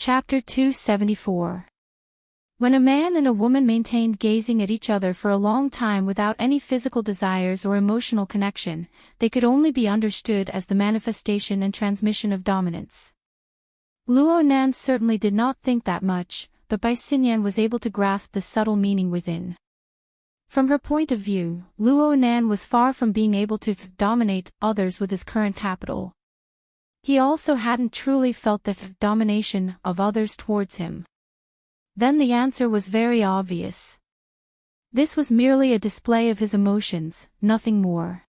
Chapter 274. When a man and a woman maintained gazing at each other for a long time without any physical desires or emotional connection, they could only be understood as the manifestation and transmission of dominance. Luo Nan certainly did not think that much, but Bai Xinyan was able to grasp the subtle meaning within. From her point of view, Luo Nan was far from being able to dominate others with his current capital. He also hadn't truly felt the domination of others towards him. Then the answer was very obvious. This was merely a display of his emotions, nothing more.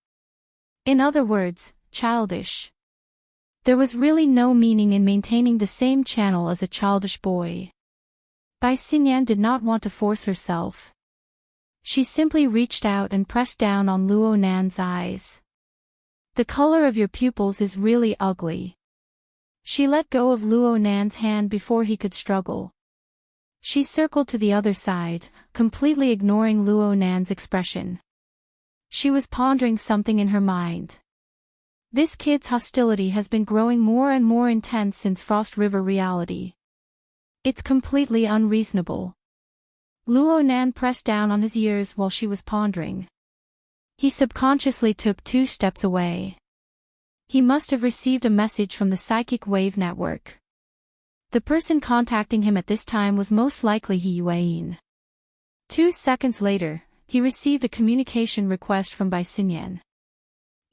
In other words, childish. There was really no meaning in maintaining the same channel as a childish boy. Bai Xinyan did not want to force herself. She simply reached out and pressed down on Luo Nan's eyes. The color of your pupils is really ugly. She let go of Luo Nan's hand before he could struggle. She circled to the other side, completely ignoring Luo Nan's expression. She was pondering something in her mind. This kid's hostility has been growing more and more intense since Frost River reality. It's completely unreasonable. Luo Nan pressed down on his ears while she was pondering. He subconsciously took 2 steps away. He must have received a message from the psychic wave network. The person contacting him at this time was most likely He Yuan. 2 seconds later, he received a communication request from Bai Xinyan.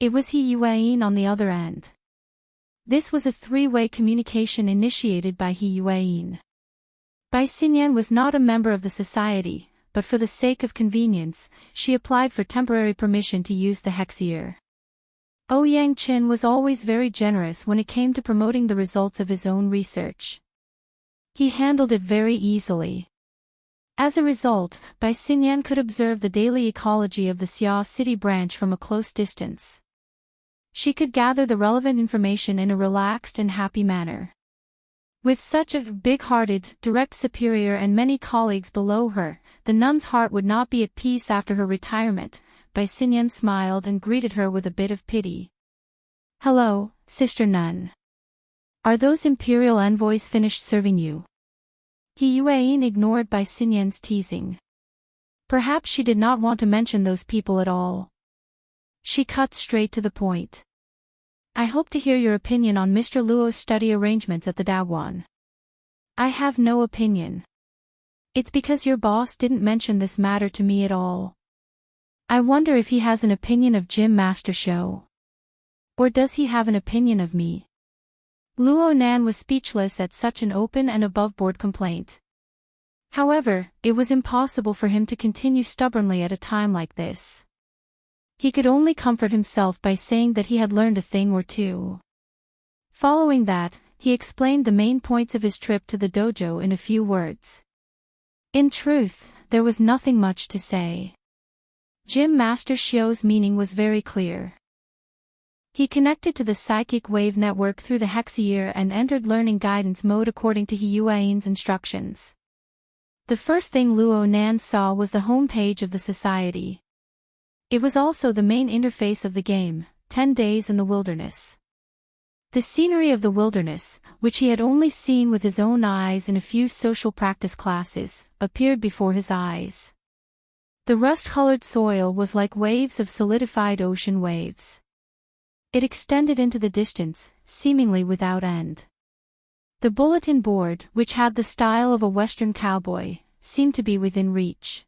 It was He Yuan on the other end. This was a 3-way communication initiated by He Yuan. Bai Xinyan was not a member of the society, but for the sake of convenience, she applied for temporary permission to use the Heir. Ouyang Qin was always very generous when it came to promoting the results of his own research. He handled it very easily. As a result, Bai Xinyan could observe the daily ecology of the Xia city branch from a close distance. She could gather the relevant information in a relaxed and happy manner. With such a big-hearted, direct superior and many colleagues below her, the nun's heart would not be at peace after her retirement. Bai Xinyan smiled and greeted her with a bit of pity. "Hello, Sister Nun. Are those imperial envoys finished serving you?" He Yuan ignored Bai Xinyan's teasing. Perhaps she did not want to mention those people at all. She cut straight to the point. "I hope to hear your opinion on Mr. Luo's study arrangements at the Daguan." "I have no opinion. It's because your boss didn't mention this matter to me at all. I wonder if he has an opinion of Gym Master Show. Or does he have an opinion of me?" Luo Nan was speechless at such an open and above-board complaint. However, it was impossible for him to continue stubbornly at a time like this. He could only comfort himself by saying that he had learned a thing or two. Following that, he explained the main points of his trip to the dojo in a few words. In truth, there was nothing much to say. Gym Master Shio's meaning was very clear. He connected to the psychic wave network through the Heir and entered learning guidance mode according to He Yuan's instructions. The first thing Luo Nan saw was the homepage of the society. It was also the main interface of the game, 10 Days in the Wilderness. The scenery of the wilderness, which he had only seen with his own eyes in a few social practice classes, appeared before his eyes. The rust-colored soil was like waves of solidified ocean waves. It extended into the distance, seemingly without end. The bulletin board, which had the style of a Western cowboy, seemed to be within reach.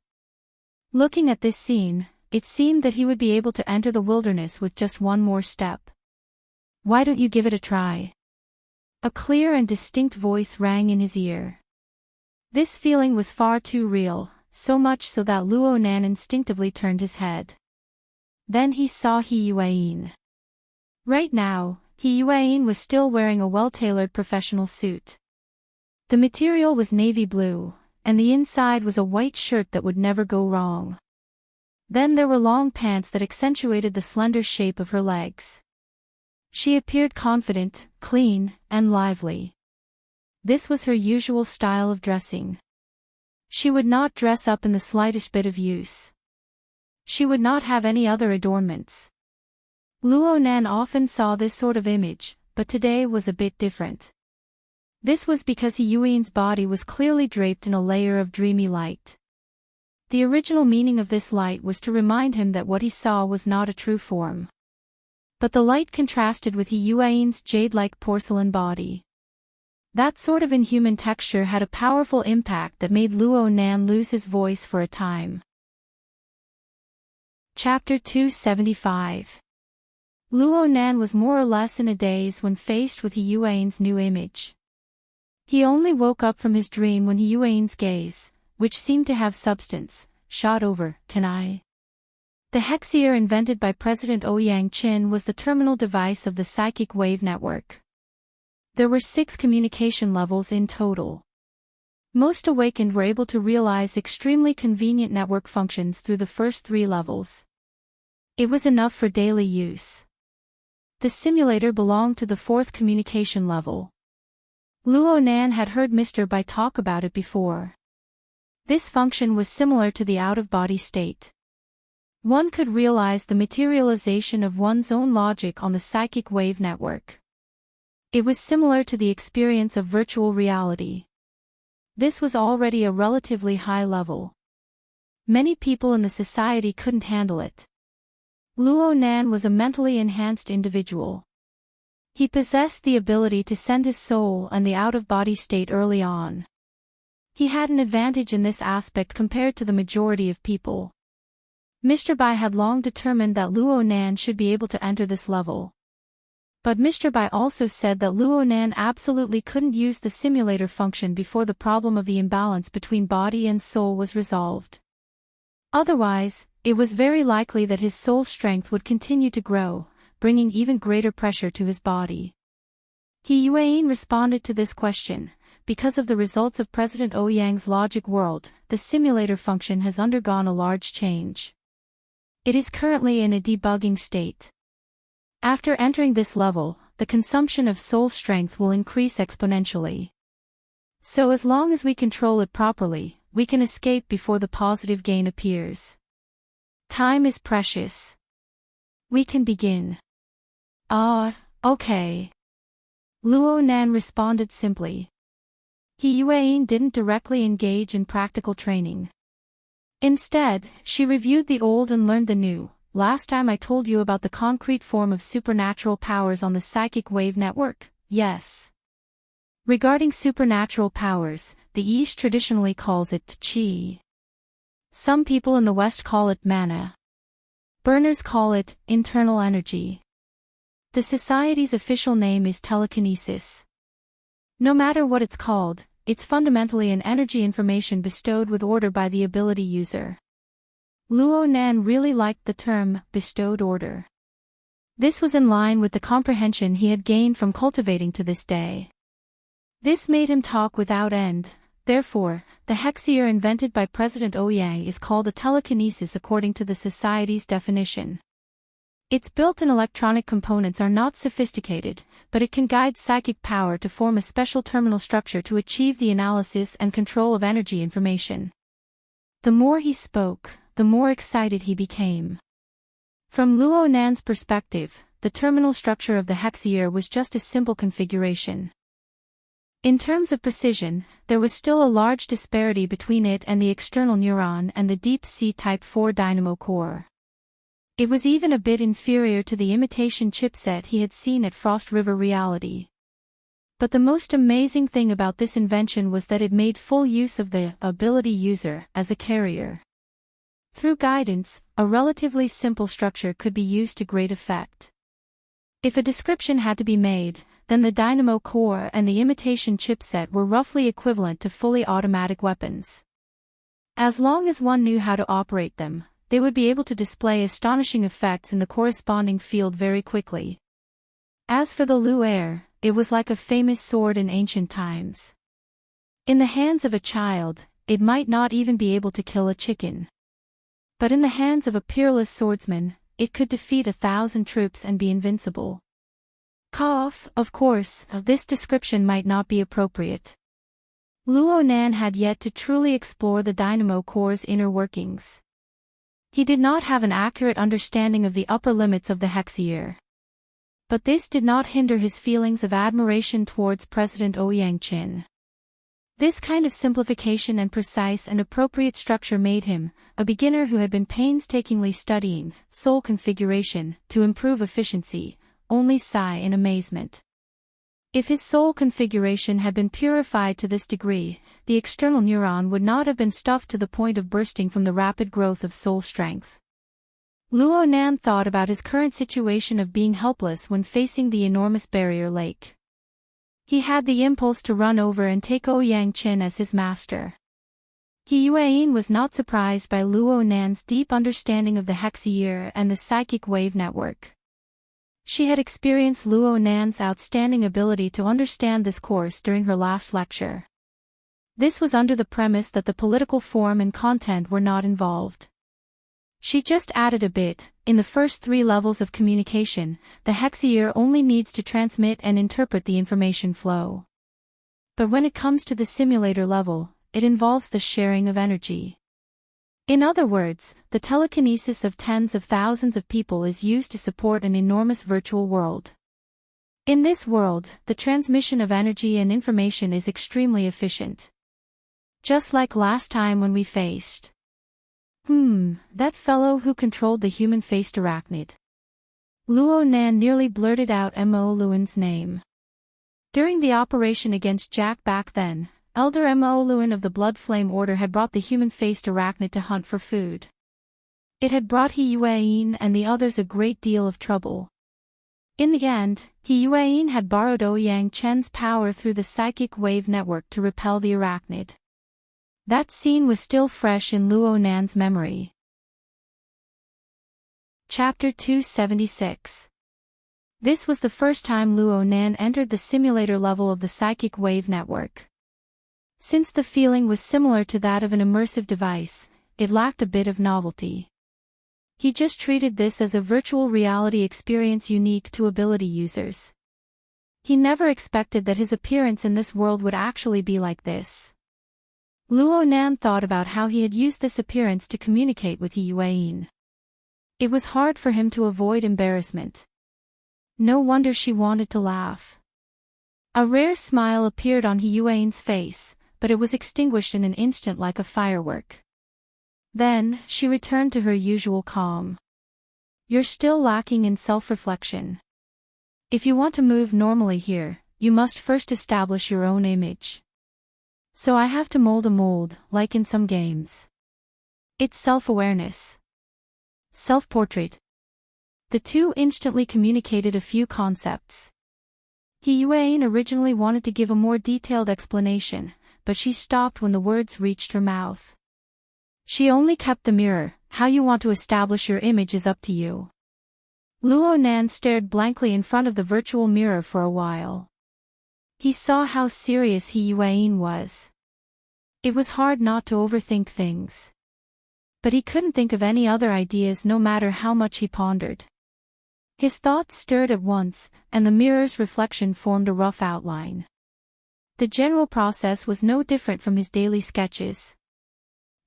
Looking at this scene, it seemed that he would be able to enter the wilderness with just one more step. "Why don't you give it a try?" A clear and distinct voice rang in his ear. This feeling was far too real, so much so that Luo Nan instinctively turned his head. Then he saw He Yuan. Right now, He Yuan was still wearing a well-tailored professional suit. The material was navy blue, and the inside was a white shirt that would never go wrong. Then there were long pants that accentuated the slender shape of her legs. She appeared confident, clean, and lively. This was her usual style of dressing. She would not dress up in the slightest bit of use. She would not have any other adornments. Luo Nan often saw this sort of image, but today was a bit different. This was because Yuan's body was clearly draped in a layer of dreamy light. The original meaning of this light was to remind him that what he saw was not a true form. But the light contrasted with Yuan's jade-like porcelain body. That sort of inhuman texture had a powerful impact that made Luo Nan lose his voice for a time. Chapter 275. Luo Nan was more or less in a daze when faced with Yuan's new image. He only woke up from his dream when Yuan's gaze, which seemed to have substance, shot over. Can I? The Heir invented by President Ouyang Qin was the terminal device of the psychic wave network. There were 6 communication levels in total. Most awakened were able to realize extremely convenient network functions through the first 3 levels. It was enough for daily use. The simulator belonged to the 4th communication level. Luo Nan had heard Mr. Bai talk about it before. This function was similar to the out-of-body state. One could realize the materialization of one's own logic on the psychic wave network. It was similar to the experience of virtual reality. This was already a relatively high level. Many people in the society couldn't handle it. Luo Nan was a mentally enhanced individual. He possessed the ability to send his soul and the out-of-body state early on. He had an advantage in this aspect compared to the majority of people. Mr. Bai had long determined that Luo Nan should be able to enter this level. But Mr. Bai also said that Luo Nan absolutely couldn't use the simulator function before the problem of the imbalance between body and soul was resolved. Otherwise, it was very likely that his soul strength would continue to grow, bringing even greater pressure to his body. Yuan responded to this question. Because of the results of President Ouyang's logic world, the simulator function has undergone a large change. It is currently in a debugging state. After entering this level, the consumption of soul strength will increase exponentially. So as long as we control it properly, we can escape before the positive gain appears. Time is precious. We can begin. Okay. Luo Nan responded simply. Yuan didn't directly engage in practical training. Instead, she reviewed the old and learned the new. Last time I told you about the concrete form of supernatural powers on the psychic wave network, yes. Regarding supernatural powers, the East traditionally calls it qi. Some people in the West call it mana. Burners call it internal energy. The society's official name is telekinesis. No matter what it's called, it's fundamentally an energy information bestowed with order by the ability user. Luo Nan really liked the term, bestowed order. This was in line with the comprehension he had gained from cultivating to this day. This made him talk without end. Therefore, the Heir invented by President Ouyang is called a telekinesis according to the society's definition. Its built-in electronic components are not sophisticated, but it can guide psychic power to form a special terminal structure to achieve the analysis and control of energy information. The more he spoke, the more excited he became. From Luo Nan's perspective, the terminal structure of the Heir was just a simple configuration. In terms of precision, there was still a large disparity between it and the external neuron and the deep sea Type 4 dynamo core. It was even a bit inferior to the imitation chipset he had seen at Frost River Reality. But the most amazing thing about this invention was that it made full use of the ability user as a carrier. Through guidance, a relatively simple structure could be used to great effect. If a description had to be made, then the dynamo core and the imitation chipset were roughly equivalent to fully automatic weapons. As long as one knew how to operate them, they would be able to display astonishing effects in the corresponding field very quickly. As for the Heir, it was like a famous sword in ancient times. In the hands of a child, it might not even be able to kill a chicken. But in the hands of a peerless swordsman, it could defeat 1,000 troops and be invincible. Of course, this description might not be appropriate. Luo Nan had yet to truly explore the dynamo core's inner workings. He did not have an accurate understanding of the upper limits of the Heir. But this did not hinder his feelings of admiration towards President Ouyang Chin. This kind of simplification and precise and appropriate structure made him, a beginner who had been painstakingly studying soul configuration to improve efficiency, only sigh in amazement. If his soul configuration had been purified to this degree, the external neuron would not have been stuffed to the point of bursting from the rapid growth of soul strength. Luo Nan thought about his current situation of being helpless when facing the enormous barrier lake. He had the impulse to run over and take Ouyang Chin as his master. He Yueyin was not surprised by Luo Nan's deep understanding of the Heir and the psychic wave network. She had experienced Luo Nan's outstanding ability to understand this course during her last lecture. This was under the premise that the political form and content were not involved. She just added a bit. In the first 3 levels of communication, the Heir only needs to transmit and interpret the information flow. But when it comes to the simulator level, it involves the sharing of energy. In other words, the telekinesis of tens of thousands of people is used to support an enormous virtual world. In this world, the transmission of energy and information is extremely efficient. Just like last time when we faced that fellow who controlled the human-faced arachnid. Luo Nan nearly blurted out Mo Luan's name. During the operation against Jack back then, Elder Mo Luan of the Blood Flame Order had brought the human-faced arachnid to hunt for food. It had brought He Yueyin and the others a great deal of trouble. In the end, He Yueyin had borrowed Ouyang Chen's power through the psychic wave network to repel the arachnid. That scene was still fresh in Luo Nan's memory. Chapter 276. This was the first time Luo Nan entered the simulator level of the psychic wave network. Since the feeling was similar to that of an immersive device, it lacked a bit of novelty. He just treated this as a virtual reality experience unique to ability users. He never expected that his appearance in this world would actually be like this. Luo Nan thought about how he had used this appearance to communicate with He Yueyin. It was hard for him to avoid embarrassment. No wonder she wanted to laugh. A rare smile appeared on He Yueyin's face, but it was extinguished in an instant like a firework. Then, she returned to her usual calm. You're still lacking in self-reflection. If you want to move normally here, you must first establish your own image. So I have to mold a mold, like in some games. It's self-awareness. Self-portrait. The two instantly communicated a few concepts. He Yueyin originally wanted to give a more detailed explanation, but she stopped when the words reached her mouth. She only kept the mirror. How you want to establish your image is up to you. Luo Nan stared blankly in front of the virtual mirror for a while. He saw how serious He Yueyin was. It was hard not to overthink things. But he couldn't think of any other ideas no matter how much he pondered. His thoughts stirred at once, and the mirror's reflection formed a rough outline. The general process was no different from his daily sketches.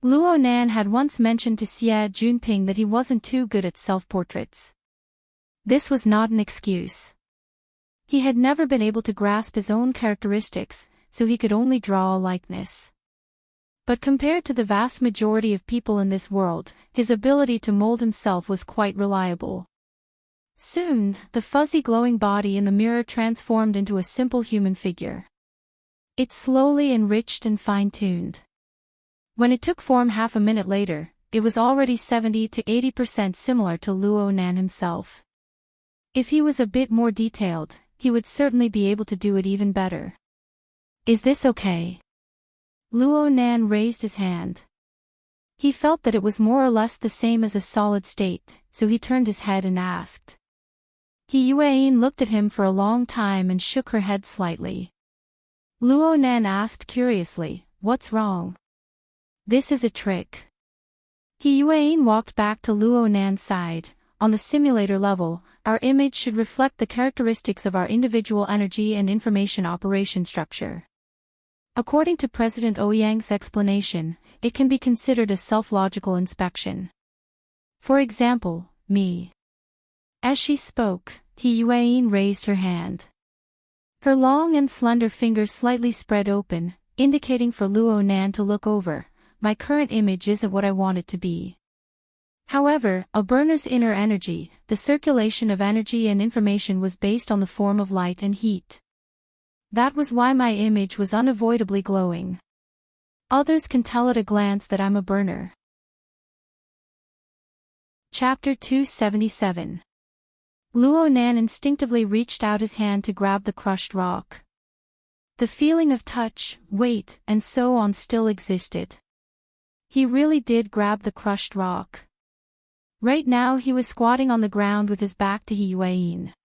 Luo Nan had once mentioned to Xie Junping that he wasn't too good at self-portraits. This was not an excuse. He had never been able to grasp his own characteristics, so he could only draw a likeness. But compared to the vast majority of people in this world, his ability to mold himself was quite reliable. Soon, the fuzzy glowing body in the mirror transformed into a simple human figure. It slowly enriched and fine-tuned. When it took form half a minute later, it was already 70 to 80% similar to Luo Nan himself. If he was a bit more detailed, he would certainly be able to do it even better. Is this okay? Luo Nan raised his hand. He felt that it was more or less the same as a solid state, so he turned his head and asked. He Yueyin looked at him for a long time and shook her head slightly. Luo Nan asked curiously, "What's wrong?" "This is a trick." He Yueyin walked back to Luo Nan's side. On the simulator level, our image should reflect the characteristics of our individual energy and information operation structure. According to President Ouyang's explanation, it can be considered a self-logical inspection. For example, me. As she spoke, He Yuan raised her hand. Her long and slender fingers slightly spread open, indicating for Luo Nan to look over. My current image isn't what I want it to be. However, a burner's inner energy, the circulation of energy and information was based on the form of light and heat. That was why my image was unavoidably glowing. Others can tell at a glance that I'm a burner. Chapter 277. Luo Nan instinctively reached out his hand to grab the crushed rock. The feeling of touch, weight, and so on still existed. He really did grab the crushed rock. Right now he was squatting on the ground with his back to He Yuan.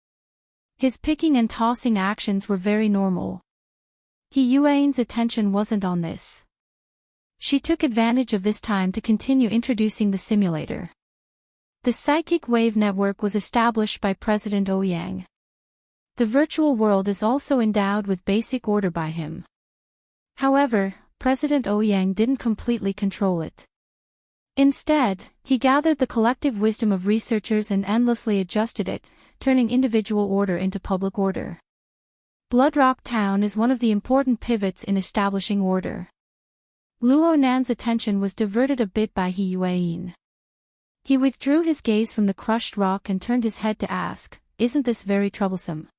His picking and tossing actions were very normal. He Yuan's attention wasn't on this. She took advantage of this time to continue introducing the simulator. The psychic wave network was established by President Ouyang. The virtual world is also endowed with basic order by him. However, President Ouyang didn't completely control it. Instead, he gathered the collective wisdom of researchers and endlessly adjusted it, turning individual order into public order. Bloodrock Town is one of the important pivots in establishing order. Luo Nan's attention was diverted a bit by He Yuan. He withdrew his gaze from the crushed rock and turned his head to ask, "Isn't this very troublesome?"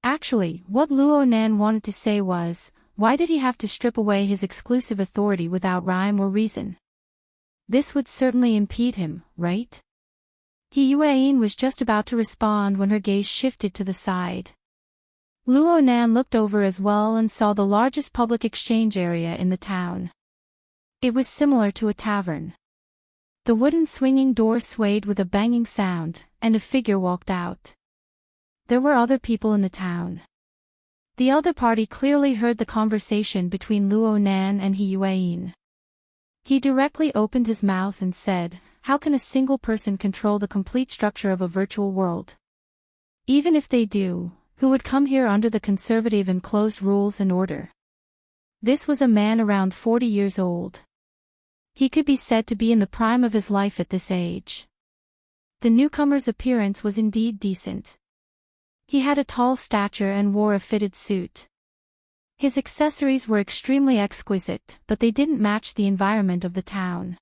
Actually, what Luo Nan wanted to say was, why did he have to strip away his exclusive authority without rhyme or reason? This would certainly impede him, right? He Yuan was just about to respond when her gaze shifted to the side. Luo Nan looked over as well and saw the largest public exchange area in the town. It was similar to a tavern. The wooden swinging door swayed with a banging sound, and a figure walked out. There were other people in the town. The other party clearly heard the conversation between Luo Nan and He Yuan. He directly opened his mouth and said, "How can a single person control the complete structure of a virtual world? Even if they do, who would come here under the conservative and closed rules and order?" This was a man around 40 years old. He could be said to be in the prime of his life at this age. The newcomer's appearance was indeed decent. He had a tall stature and wore a fitted suit. His accessories were extremely exquisite, but they didn't match the environment of the town.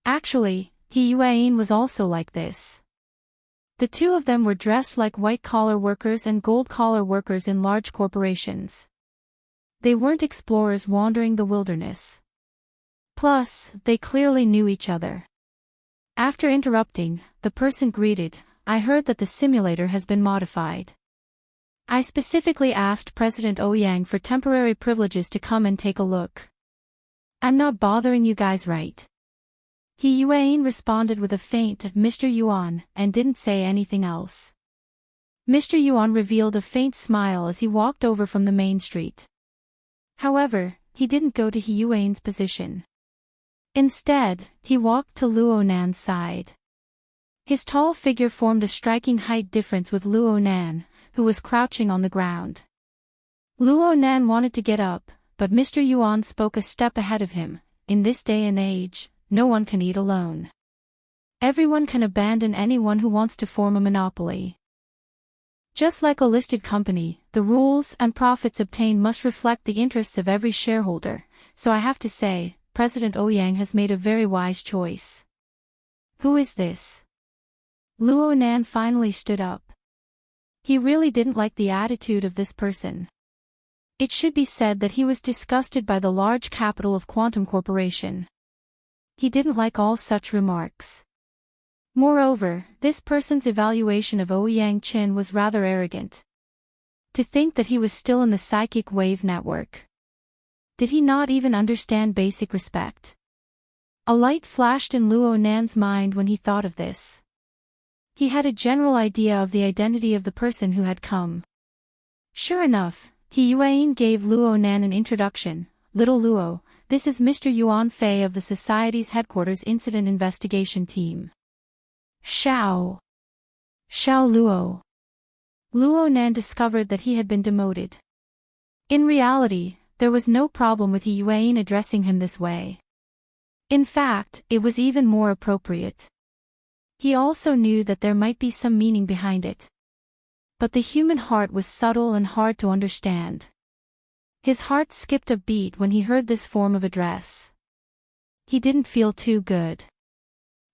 Actually, He Yuan was also like this. The two of them were dressed like white-collar workers and gold-collar workers in large corporations. They weren't explorers wandering the wilderness. Plus, they clearly knew each other. After interrupting, the person greeted, "I heard that the simulator has been modified. I specifically asked President Ouyang for temporary privileges to come and take a look. I'm not bothering you guys, right?" He Yuan responded with a faint "Mr. Yuan" and didn't say anything else. Mr. Yuan revealed a faint smile as he walked over from the main street. However, he didn't go to He Yuan's position. Instead, he walked to Luo Nan's side. His tall figure formed a striking height difference with Luo Nan, who was crouching on the ground. Luo Nan wanted to get up, but Mr. Yuan spoke a step ahead of him. "In this day and age, no one can eat alone. Everyone can abandon anyone who wants to form a monopoly. Just like a listed company, the rules and profits obtained must reflect the interests of every shareholder, so I have to say, President Ouyang has made a very wise choice." "Who is this?" Luo Nan finally stood up. He really didn't like the attitude of this person. It should be said that he was disgusted by the large capital of Quantum Corporation. He didn't like all such remarks. Moreover, this person's evaluation of Ouyang Qin was rather arrogant. To think that he was still in the psychic wave network. Did he not even understand basic respect? A light flashed in Luo Nan's mind when he thought of this. He had a general idea of the identity of the person who had come. Sure enough, He Yuan gave Luo Nan an introduction. "Little Luo, this is Mr. Yuan Fei of the Society's headquarters incident investigation team." Xiao Luo. Luo Nan discovered that he had been demoted. In reality, there was no problem with He Yuan addressing him this way. In fact, it was even more appropriate. He also knew that there might be some meaning behind it. But the human heart was subtle and hard to understand. His heart skipped a beat when he heard this form of address. He didn't feel too good.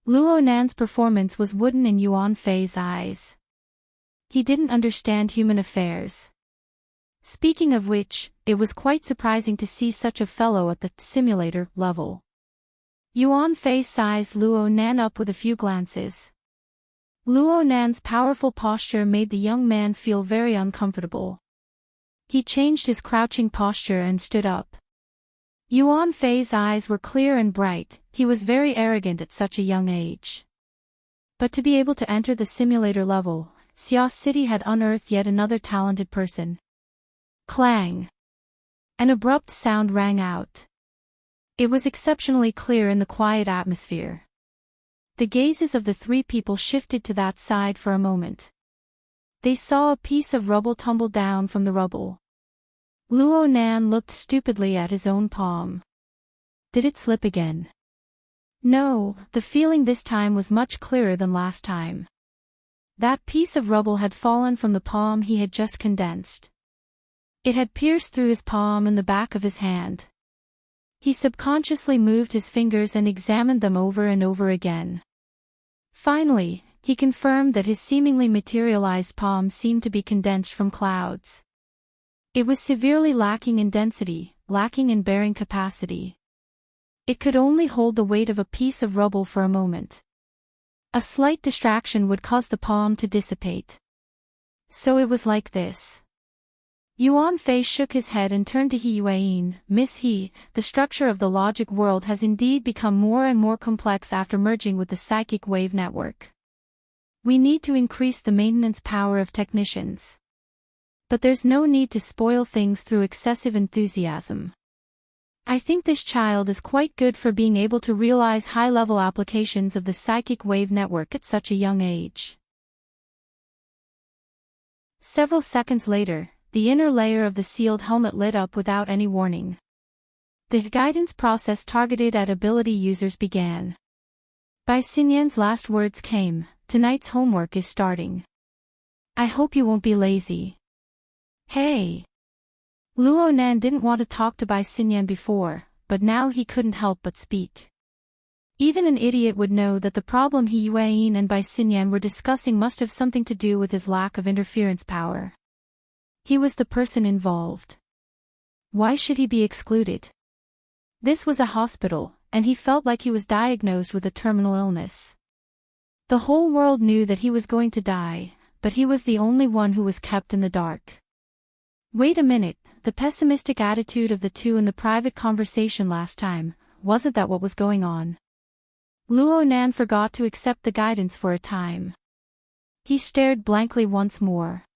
Luo Nan's performance was wooden in Yuan Fei's eyes. He didn't understand human affairs. Speaking of which, it was quite surprising to see such a fellow at the simulator level. Yuan Fei sized Luo Nan up with a few glances. Luo Nan's powerful posture made the young man feel very uncomfortable. He changed his crouching posture and stood up. Yuan Fei's eyes were clear and bright. He was very arrogant at such a young age. But to be able to enter the simulator level, Xia City had unearthed yet another talented person. Clang! An abrupt sound rang out. It was exceptionally clear in the quiet atmosphere. The gazes of the three people shifted to that side for a moment. They saw a piece of rubble tumble down from the rubble. Luo Nan looked stupidly at his own palm. Did it slip again? No, the feeling this time was much clearer than last time. That piece of rubble had fallen from the palm he had just condensed. It had pierced through his palm and the back of his hand. He subconsciously moved his fingers and examined them over and over again. Finally, he confirmed that his seemingly materialized palm seemed to be condensed from clouds. It was severely lacking in density, lacking in bearing capacity. It could only hold the weight of a piece of rubble for a moment. A slight distraction would cause the palm to dissipate. So it was like this. Yuan Fei shook his head and turned to He Yuan. Miss He, the structure of the logic world has indeed become more and more complex after merging with the psychic wave network. We need to increase the maintenance power of technicians. But there's no need to spoil things through excessive enthusiasm. I think this child is quite good for being able to realize high-level applications of the psychic wave network at such a young age. Several seconds later, the inner layer of the sealed helmet lit up without any warning. The guidance process targeted at ability users began. Bai Xinyan's last words came, "Tonight's homework is starting. I hope you won't be lazy." Hey! Luo Nan didn't want to talk to Bai Xinyan before, but now he couldn't help but speak. Even an idiot would know that the problem He Yuan and Bai Xinyan were discussing must have something to do with his lack of interference power. He was the person involved. Why should he be excluded? This was a hospital, and he felt like he was diagnosed with a terminal illness. The whole world knew that he was going to die, but he was the only one who was kept in the dark. Wait a minute, the pessimistic attitude of the two in the private conversation last time, wasn't that what was going on? Luo Nan forgot to accept the guidance for a time. He stared blankly once more.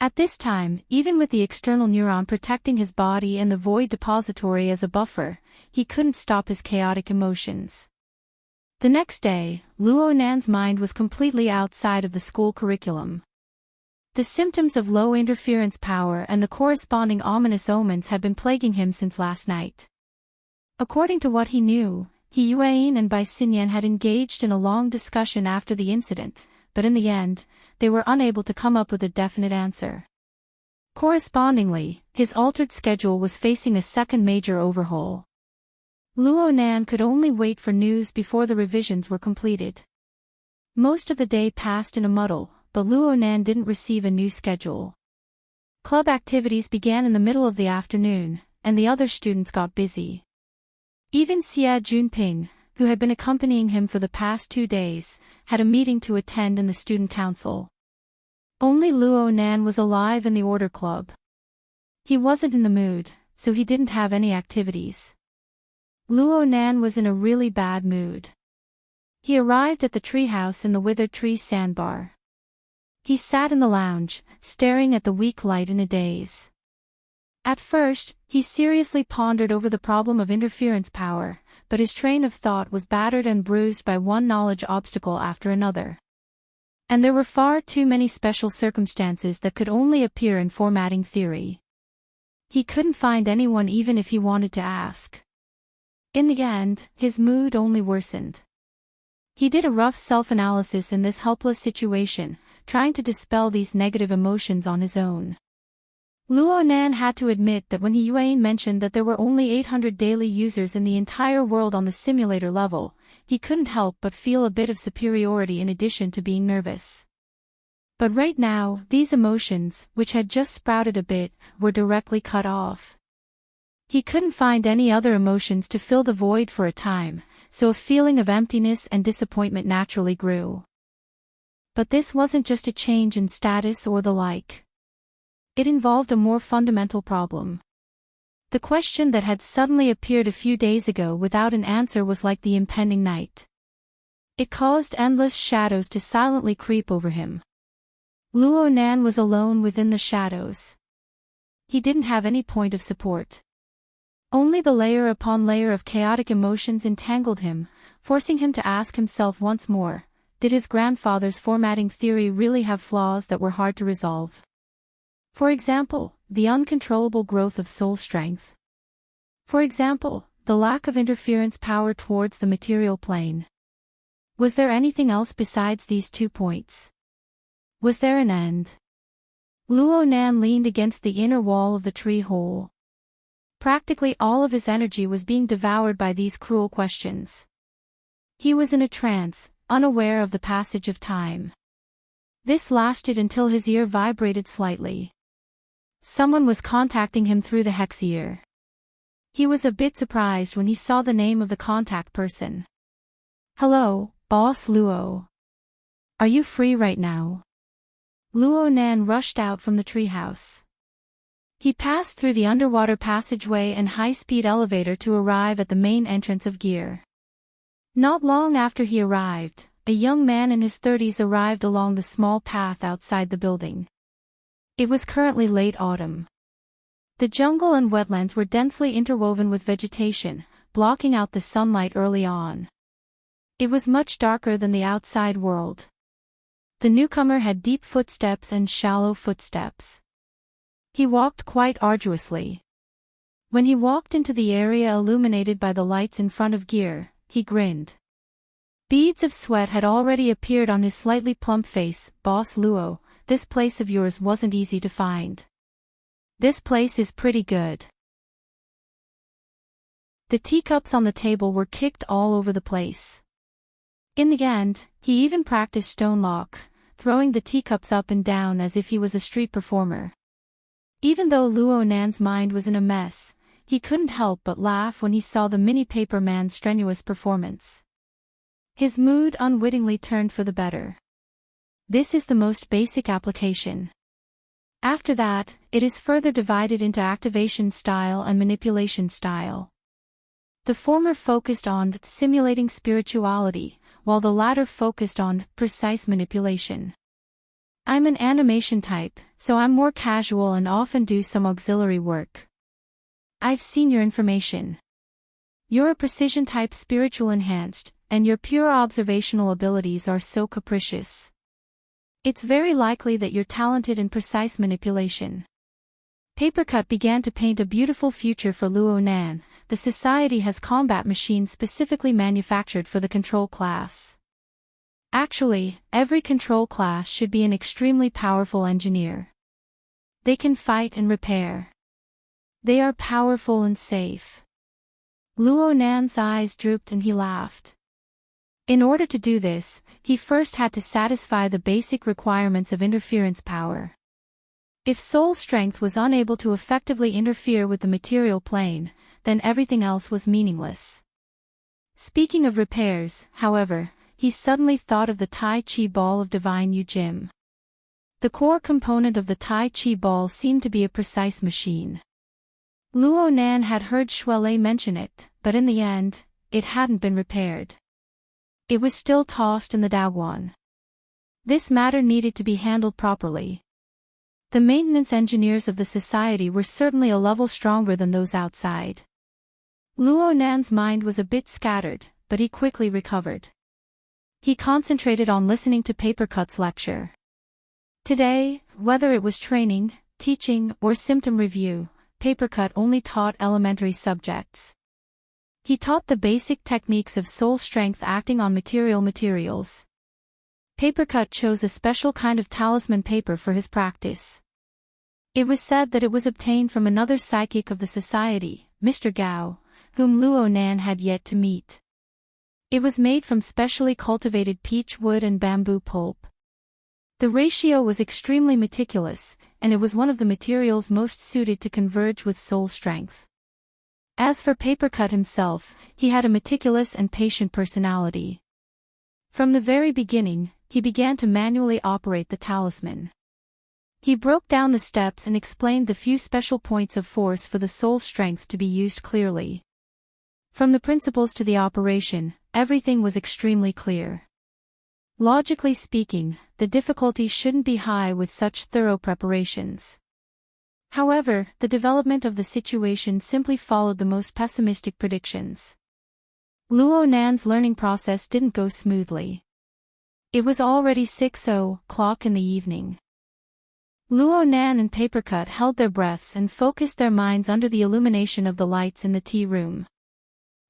At this time, even with the external neuron protecting his body and the void depository as a buffer, he couldn't stop his chaotic emotions. The next day, Luo Nan's mind was completely outside of the school curriculum. The symptoms of low interference power and the corresponding ominous omens had been plaguing him since last night. According to what he knew, He Yuan and Bai Xinyan had engaged in a long discussion after the incident, but in the end, they were unable to come up with a definite answer. Correspondingly, his altered schedule was facing a second major overhaul. Luo Nan could only wait for news before the revisions were completed. Most of the day passed in a muddle, but Luo Nan didn't receive a new schedule. Club activities began in the middle of the afternoon, and the other students got busy. Even Xia Junping, who had been accompanying him for the past 2 days, had a meeting to attend in the student council. Only Luo Nan was alive in the order club. He wasn't in the mood, so he didn't have any activities. Luo Nan was in a really bad mood. He arrived at the treehouse in the withered tree sandbar. He sat in the lounge, staring at the weak light in a daze. At first, he seriously pondered over the problem of interference power, but his train of thought was battered and bruised by one knowledge obstacle after another. And there were far too many special circumstances that could only appear in formatting theory. He couldn't find anyone even if he wanted to ask. In the end, his mood only worsened. He did a rough self-analysis in this helpless situation, trying to dispel these negative emotions on his own. Luo Nan had to admit that when Yuan mentioned that there were only 800 daily users in the entire world on the simulator level, he couldn't help but feel a bit of superiority in addition to being nervous. But right now, these emotions, which had just sprouted a bit, were directly cut off. He couldn't find any other emotions to fill the void for a time, so a feeling of emptiness and disappointment naturally grew. But this wasn't just a change in status or the like. It involved a more fundamental problem. The question that had suddenly appeared a few days ago without an answer was like the impending night. It caused endless shadows to silently creep over him. Luo Nan was alone within the shadows. He didn't have any point of support. Only the layer upon layer of chaotic emotions entangled him, forcing him to ask himself once more, did his grandfather's formatting theory really have flaws that were hard to resolve? For example, the uncontrollable growth of soul strength. For example, the lack of interference power towards the material plane. Was there anything else besides these 2 points? Was there an end? Luo Nan leaned against the inner wall of the tree hole. Practically all of his energy was being devoured by these cruel questions. He was in a trance, unaware of the passage of time. This lasted until his ear vibrated slightly. Someone was contacting him through the hex ear. He was a bit surprised when he saw the name of the contact person. Hello, Boss Luo. Are you free right now? Luo Nan rushed out from the treehouse. He passed through the underwater passageway and high-speed elevator to arrive at the main entrance of Gear. Not long after he arrived, a young man in his 30s arrived along the small path outside the building. It was currently late autumn. The jungle and wetlands were densely interwoven with vegetation, blocking out the sunlight early on. It was much darker than the outside world. The newcomer had deep footsteps and shallow footsteps. He walked quite arduously. When he walked into the area illuminated by the lights in front of Gear, he grinned. Beads of sweat had already appeared on his slightly plump face. Boss Luo, this place of yours wasn't easy to find. This place is pretty good. The teacups on the table were kicked all over the place. In the end, he even practiced stone lock, throwing the teacups up and down as if he was a street performer. Even though Luo Nan's mind was in a mess, he couldn't help but laugh when he saw the mini paper man's strenuous performance. His mood unwittingly turned for the better. This is the most basic application. After that, it is further divided into activation style and manipulation style. The former focused on simulating spirituality, while the latter focused on precise manipulation. I'm an animation type, so I'm more casual and often do some auxiliary work. I've seen your information. You're a precision type, spiritual enhanced, and your pure observational abilities are so capricious. It's very likely that you're talented in precise manipulation. Papercut began to paint a beautiful future for Luo Nan. The society has combat machines specifically manufactured for the control class. Actually, every control class should be an extremely powerful engineer. They can fight and repair. They are powerful and safe. Luo Nan's eyes drooped and he laughed. In order to do this, he first had to satisfy the basic requirements of interference power. If soul strength was unable to effectively interfere with the material plane, then everything else was meaningless. Speaking of repairs, however, he suddenly thought of the Tai Chi ball of divine Yu-Jim. The core component of the Tai Chi ball seemed to be a precise machine. Luo Nan had heard Shuelei mention it, but in the end, it hadn't been repaired. It was still tossed in the Daguan. This matter needed to be handled properly. The maintenance engineers of the society were certainly a level stronger than those outside. Luo Nan's mind was a bit scattered, but he quickly recovered. He concentrated on listening to Papercut's lecture. Today, whether it was training, teaching, or symptom review, Papercut only taught elementary subjects. He taught the basic techniques of soul strength acting on materials. Papercut chose a special kind of talisman paper for his practice. It was said that it was obtained from another psychic of the society, Mr. Gao, whom Luo Nan had yet to meet. It was made from specially cultivated peach wood and bamboo pulp. The ratio was extremely meticulous, and it was one of the materials most suited to converge with soul strength. As for Papercut himself, he had a meticulous and patient personality. From the very beginning, he began to manually operate the talisman. He broke down the steps and explained the few special points of force for the soul strength to be used clearly. From the principles to the operation, everything was extremely clear. Logically speaking, the difficulty shouldn't be high with such thorough preparations. However, the development of the situation simply followed the most pessimistic predictions. Luo Nan's learning process didn't go smoothly. It was already 6:00 in the evening. Luo Nan and Papercut held their breaths and focused their minds under the illumination of the lights in the tea room.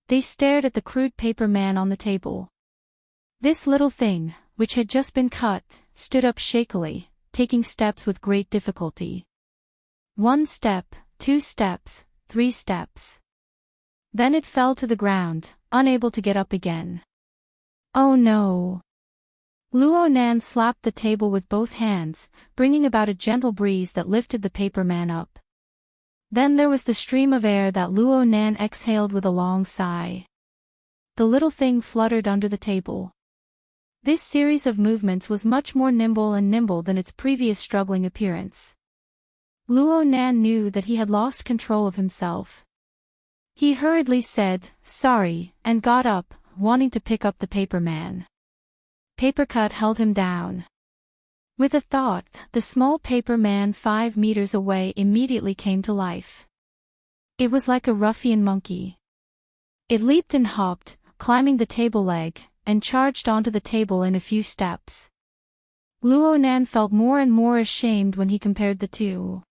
They stared at the crude paper man on the table. This little thing, which had just been cut, stood up shakily, taking steps with great difficulty. 1 step, 2 steps, 3 steps. Then it fell to the ground, unable to get up again. Oh no! Luo Nan slapped the table with both hands, bringing about a gentle breeze that lifted the paper man up. Then there was the stream of air that Luo Nan exhaled with a long sigh. The little thing fluttered under the table. This series of movements was much more nimble than its previous struggling appearance. Luo Nan knew that he had lost control of himself. He hurriedly said, "Sorry," and got up, wanting to pick up the paper man. Papercut held him down. With a thought, the small paper man 5 meters away immediately came to life. It was like a ruffian monkey. It leaped and hopped, climbing the table leg, and charged onto the table in a few steps. Luo Nan felt more and more ashamed when he compared the two.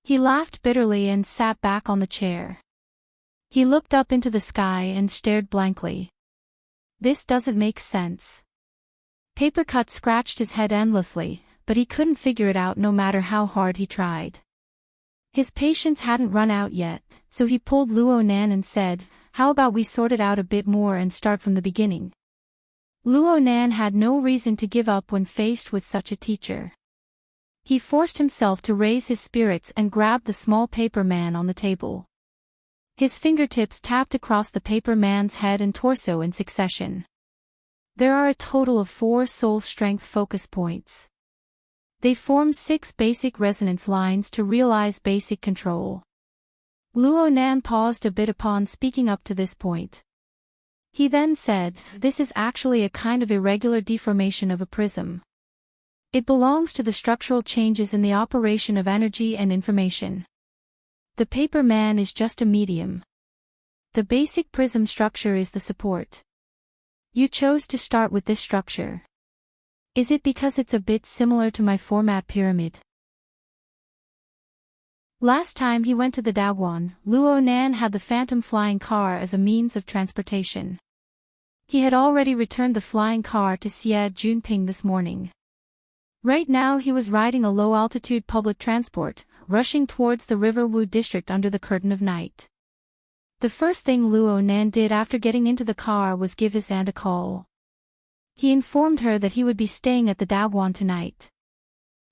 He laughed bitterly and sat back on the chair. He looked up into the sky and stared blankly. This doesn't make sense. Papercut scratched his head endlessly, but he couldn't figure it out no matter how hard he tried. His patience hadn't run out yet, so he pulled Luo Nan and said, "How about we sort it out a bit more and start from the beginning?" Luo Nan had no reason to give up when faced with such a teacher. He forced himself to raise his spirits and grabbed the small paper man on the table. His fingertips tapped across the paper man's head and torso in succession. There are a total of 4 soul strength focus points. They form 6 basic resonance lines to realize basic control. Luo Nan paused a bit upon speaking up to this point. He then said, "This is actually a kind of irregular deformation of a prism. It belongs to the structural changes in the operation of energy and information. The paper man is just a medium. The basic prism structure is the support. You chose to start with this structure. Is it because it's a bit similar to my format pyramid?" Last time he went to the Daoguan, Luo Nan had the phantom flying car as a means of transportation. He had already returned the flying car to Xie Junping this morning. Right now he was riding a low-altitude public transport, rushing towards the River Wu district under the curtain of night. The first thing Luo Nan did after getting into the car was give his aunt a call. He informed her that he would be staying at the Daoguan tonight.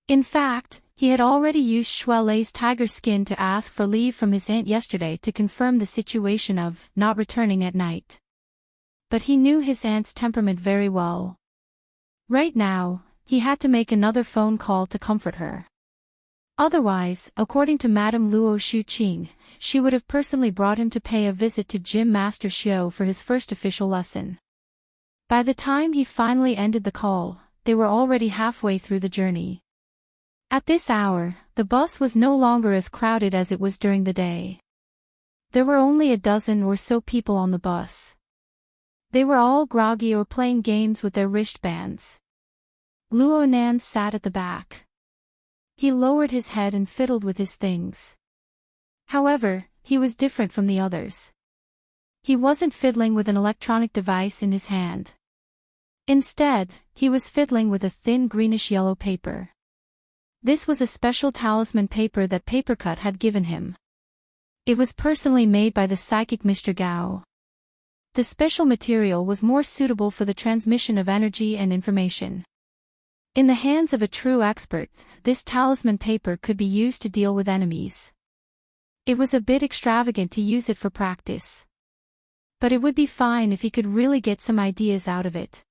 In fact, he had already used Shuelei's tiger skin to ask for leave from his aunt yesterday to confirm the situation of not returning at night. But he knew his aunt's temperament very well. Right now, he had to make another phone call to comfort her. Otherwise, according to Madame Luo Shuqing, she would have personally brought him to pay a visit to Gym Master Xiao for his first official lesson. By the time he finally ended the call, they were already halfway through the journey. At this hour, the bus was no longer as crowded as it was during the day. There were only a dozen or so people on the bus. They were all groggy or playing games with their wristbands. Luo Nan sat at the back. He lowered his head and fiddled with his things. However, he was different from the others. He wasn't fiddling with an electronic device in his hand. Instead, he was fiddling with a thin greenish-yellow paper. This was a special talisman paper that Papercut had given him. It was personally made by the psychic Mr. Gao. The special material was more suitable for the transmission of energy and information. In the hands of a true expert, this talisman paper could be used to deal with enemies. It was a bit extravagant to use it for practice. But it would be fine if he could really get some ideas out of it.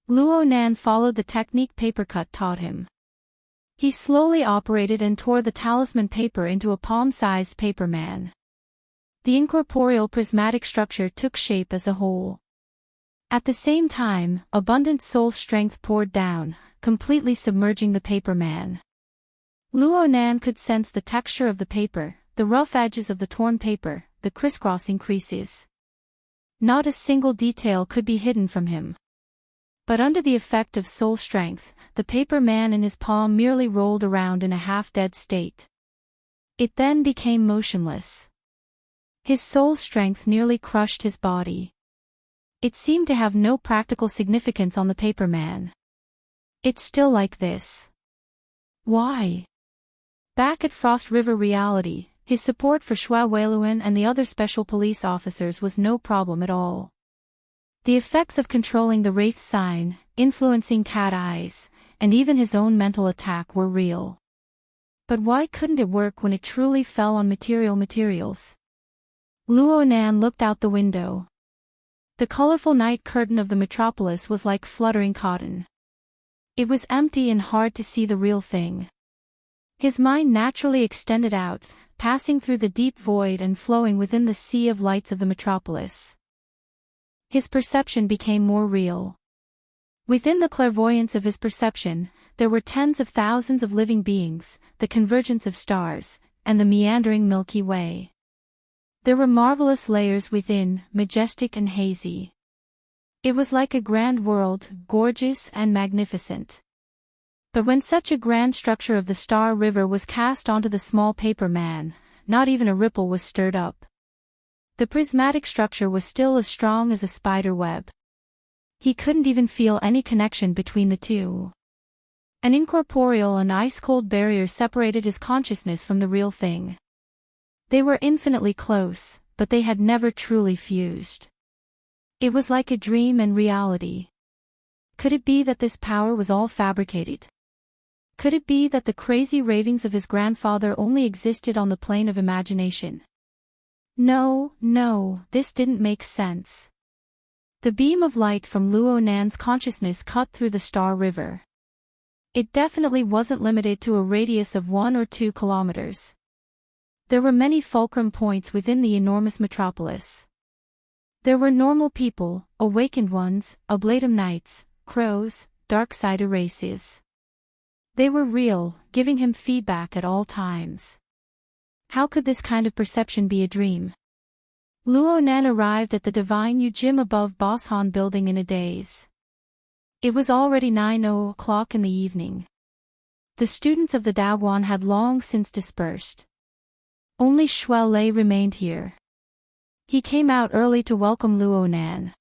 Luo Nan followed the technique Papercut taught him. He slowly operated and tore the talisman paper into a palm-sized paper man. The incorporeal prismatic structure took shape as a whole. At the same time, abundant soul strength poured down, completely submerging the paper man. Luo Nan could sense the texture of the paper, the rough edges of the torn paper, the crisscrossing creases. Not a single detail could be hidden from him. But under the effect of soul strength, the paper man in his palm merely rolled around in a half-dead state. It then became motionless. His soul strength nearly crushed his body. It seemed to have no practical significance on the paper man. It's still like this. Why? Back at Frost River Reality, his support for Xue Weiluan and the other special police officers was no problem at all. The effects of controlling the Wraith sign, influencing cat eyes, and even his own mental attack were real. But why couldn't it work when it truly fell on materials? Luo Nan looked out the window. The colorful night curtain of the metropolis was like fluttering cotton. It was empty and hard to see the real thing. His mind naturally extended out, passing through the deep void and flowing within the sea of lights of the metropolis. His perception became more real. Within the clairvoyance of his perception, there were tens of thousands of living beings, the convergence of stars, and the meandering Milky Way. There were marvelous layers within, majestic and hazy. It was like a grand world, gorgeous and magnificent. But when such a grand structure of the Star River was cast onto the small paper man, not even a ripple was stirred up. The prismatic structure was still as strong as a spider web. He couldn't even feel any connection between the two. An incorporeal and ice-cold barrier separated his consciousness from the real thing. They were infinitely close, but they had never truly fused. It was like a dream and reality. Could it be that this power was all fabricated? Could it be that the crazy ravings of his grandfather only existed on the plane of imagination? No, this didn't make sense. The beam of light from Luo Nan's consciousness cut through the Star River. It definitely wasn't limited to a radius of 1 or 2 kilometers. There were many fulcrum points within the enormous metropolis. There were normal people, awakened ones, Ablatum Knights, crows, dark-sided races. They were real, giving him feedback at all times. How could this kind of perception be a dream? Luo Nan arrived at the Divine Yu Gym above Boshan building in a daze. It was already 9:00 in the evening. The students of the Daguan had long since dispersed. Only Xue Lei remained here. He came out early to welcome Luo Nan.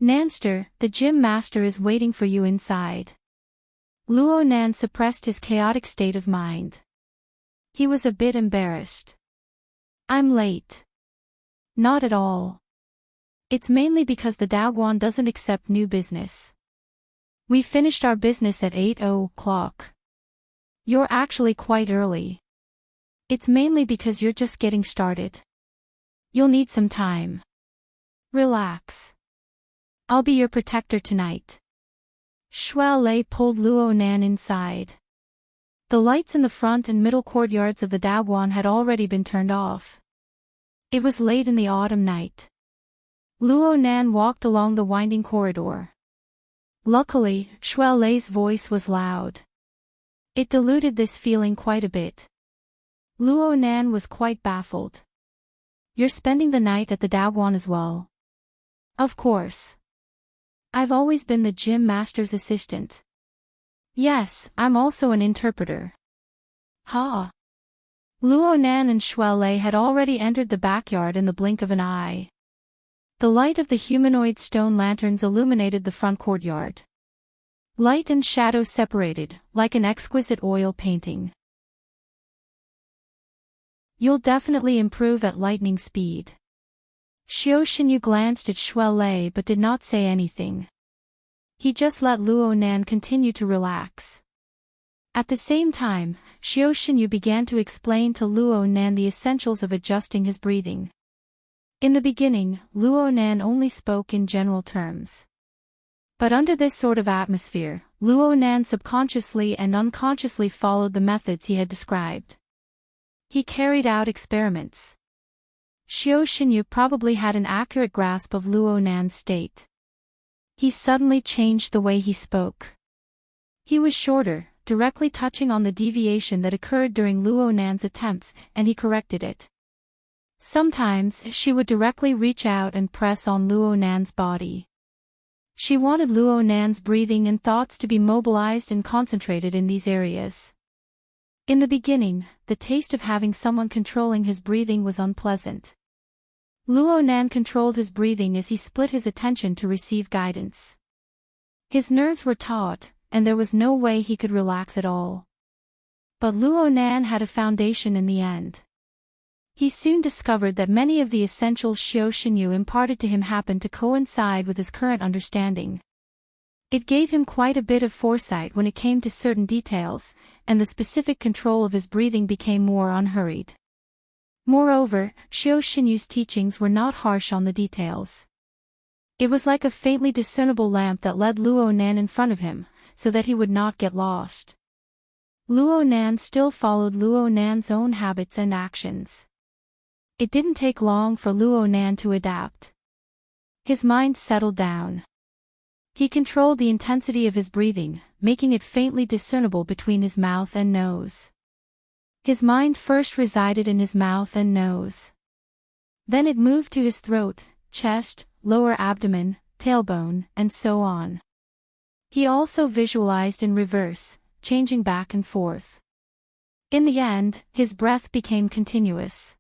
Nanster, the gym master is waiting for you inside. Luo Nan suppressed his chaotic state of mind. He was a bit embarrassed. I'm late. Not at all. It's mainly because the Daguan doesn't accept new business. We finished our business at 8:00. You're actually quite early. It's mainly because you're just getting started. You'll need some time. Relax. I'll be your protector tonight. Xue Lei pulled Luo Nan inside. The lights in the front and middle courtyards of the Daguan had already been turned off. It was late in the autumn night. Luo Nan walked along the winding corridor. Luckily, Xue Lei's voice was loud. It diluted this feeling quite a bit. Luo Nan was quite baffled. You're spending the night at the Daguan as well? Of course. I've always been the gym master's assistant. Yes, I'm also an interpreter. Ha! Luo Nan and Xue Lei had already entered the backyard in the blink of an eye. The light of the humanoid stone lanterns illuminated the front courtyard. Light and shadow separated, like an exquisite oil painting. You'll definitely improve at lightning speed. Xiao Xinyu glanced at Shui Lei but did not say anything. He just let Luo Nan continue to relax. At the same time, Xiao Xinyu began to explain to Luo Nan the essentials of adjusting his breathing. In the beginning, Luo Nan only spoke in general terms. But under this sort of atmosphere, Luo Nan subconsciously and unconsciously followed the methods he had described. He carried out experiments. Xiao Xinyu probably had an accurate grasp of Luo Nan's state. He suddenly changed the way he spoke. He was shorter, directly touching on the deviation that occurred during Luo Nan's attempts, and he corrected it. Sometimes, she would directly reach out and press on Luo Nan's body. She wanted Luo Nan's breathing and thoughts to be mobilized and concentrated in these areas. In the beginning, the taste of having someone controlling his breathing was unpleasant. Luo Nan controlled his breathing as he split his attention to receive guidance. His nerves were taut, and there was no way he could relax at all. But Luo Nan had a foundation in the end. He soon discovered that many of the essentials Xiao Xinyu imparted to him happened to coincide with his current understanding. It gave him quite a bit of foresight when it came to certain details, and the specific control of his breathing became more unhurried. Moreover, Xiao Xinyu's teachings were not harsh on the details. It was like a faintly discernible lamp that led Luo Nan in front of him, so that he would not get lost. Luo Nan still followed Luo Nan's own habits and actions. It didn't take long for Luo Nan to adapt. His mind settled down. He controlled the intensity of his breathing, making it faintly discernible between his mouth and nose. His mind first resided in his mouth and nose. Then it moved to his throat, chest, lower abdomen, tailbone, and so on. He also visualized in reverse, changing back and forth. In the end, his breath became continuous.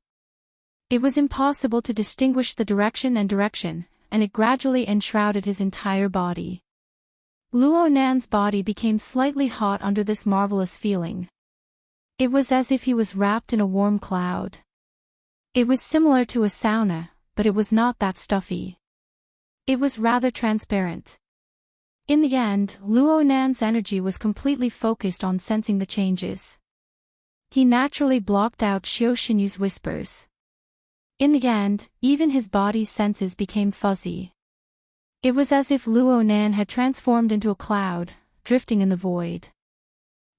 It was impossible to distinguish the direction, and it gradually enshrouded his entire body. Luo Nan's body became slightly hot under this marvelous feeling. It was as if he was wrapped in a warm cloud. It was similar to a sauna, but it was not that stuffy. It was rather transparent. In the end, Luo Nan's energy was completely focused on sensing the changes. He naturally blocked out Xiao Xinyu's whispers. In the end, even his body's senses became fuzzy. It was as if Luo Nan had transformed into a cloud, drifting in the void.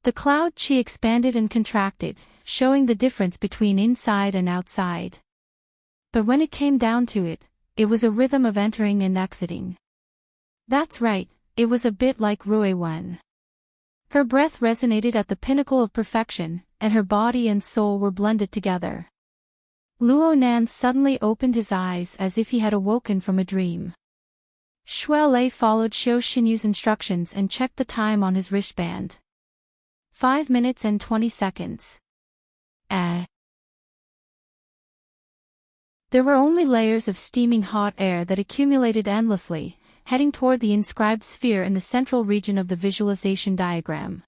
The cloud chi expanded and contracted, showing the difference between inside and outside. But when it came down to it, it was a rhythm of entering and exiting. That's right, it was a bit like Rui Wen. Her breath resonated at the pinnacle of perfection, and her body and soul were blended together. Luo Nan suddenly opened his eyes as if he had awoken from a dream. Shui Lei followed Xiao Xinyu's instructions and checked the time on his wristband. 5 minutes and 20 seconds. There were only layers of steaming hot air that accumulated endlessly, heading toward the inscribed sphere in the central region of the visualization diagram.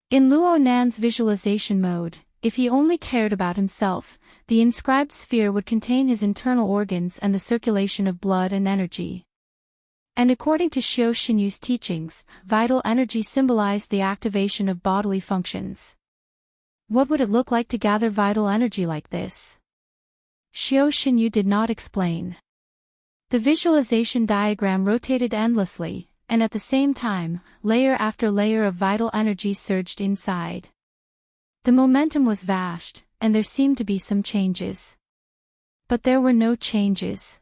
In Luo Nan's visualization mode, if he only cared about himself, the inscribed sphere would contain his internal organs and the circulation of blood and energy. And according to Xiao Xinyu's teachings, vital energy symbolized the activation of bodily functions. What would it look like to gather vital energy like this? Xiao Xinyu did not explain. The visualization diagram rotated endlessly, and at the same time, layer after layer of vital energy surged inside. The momentum was vast, and there seemed to be some changes. But there were no changes.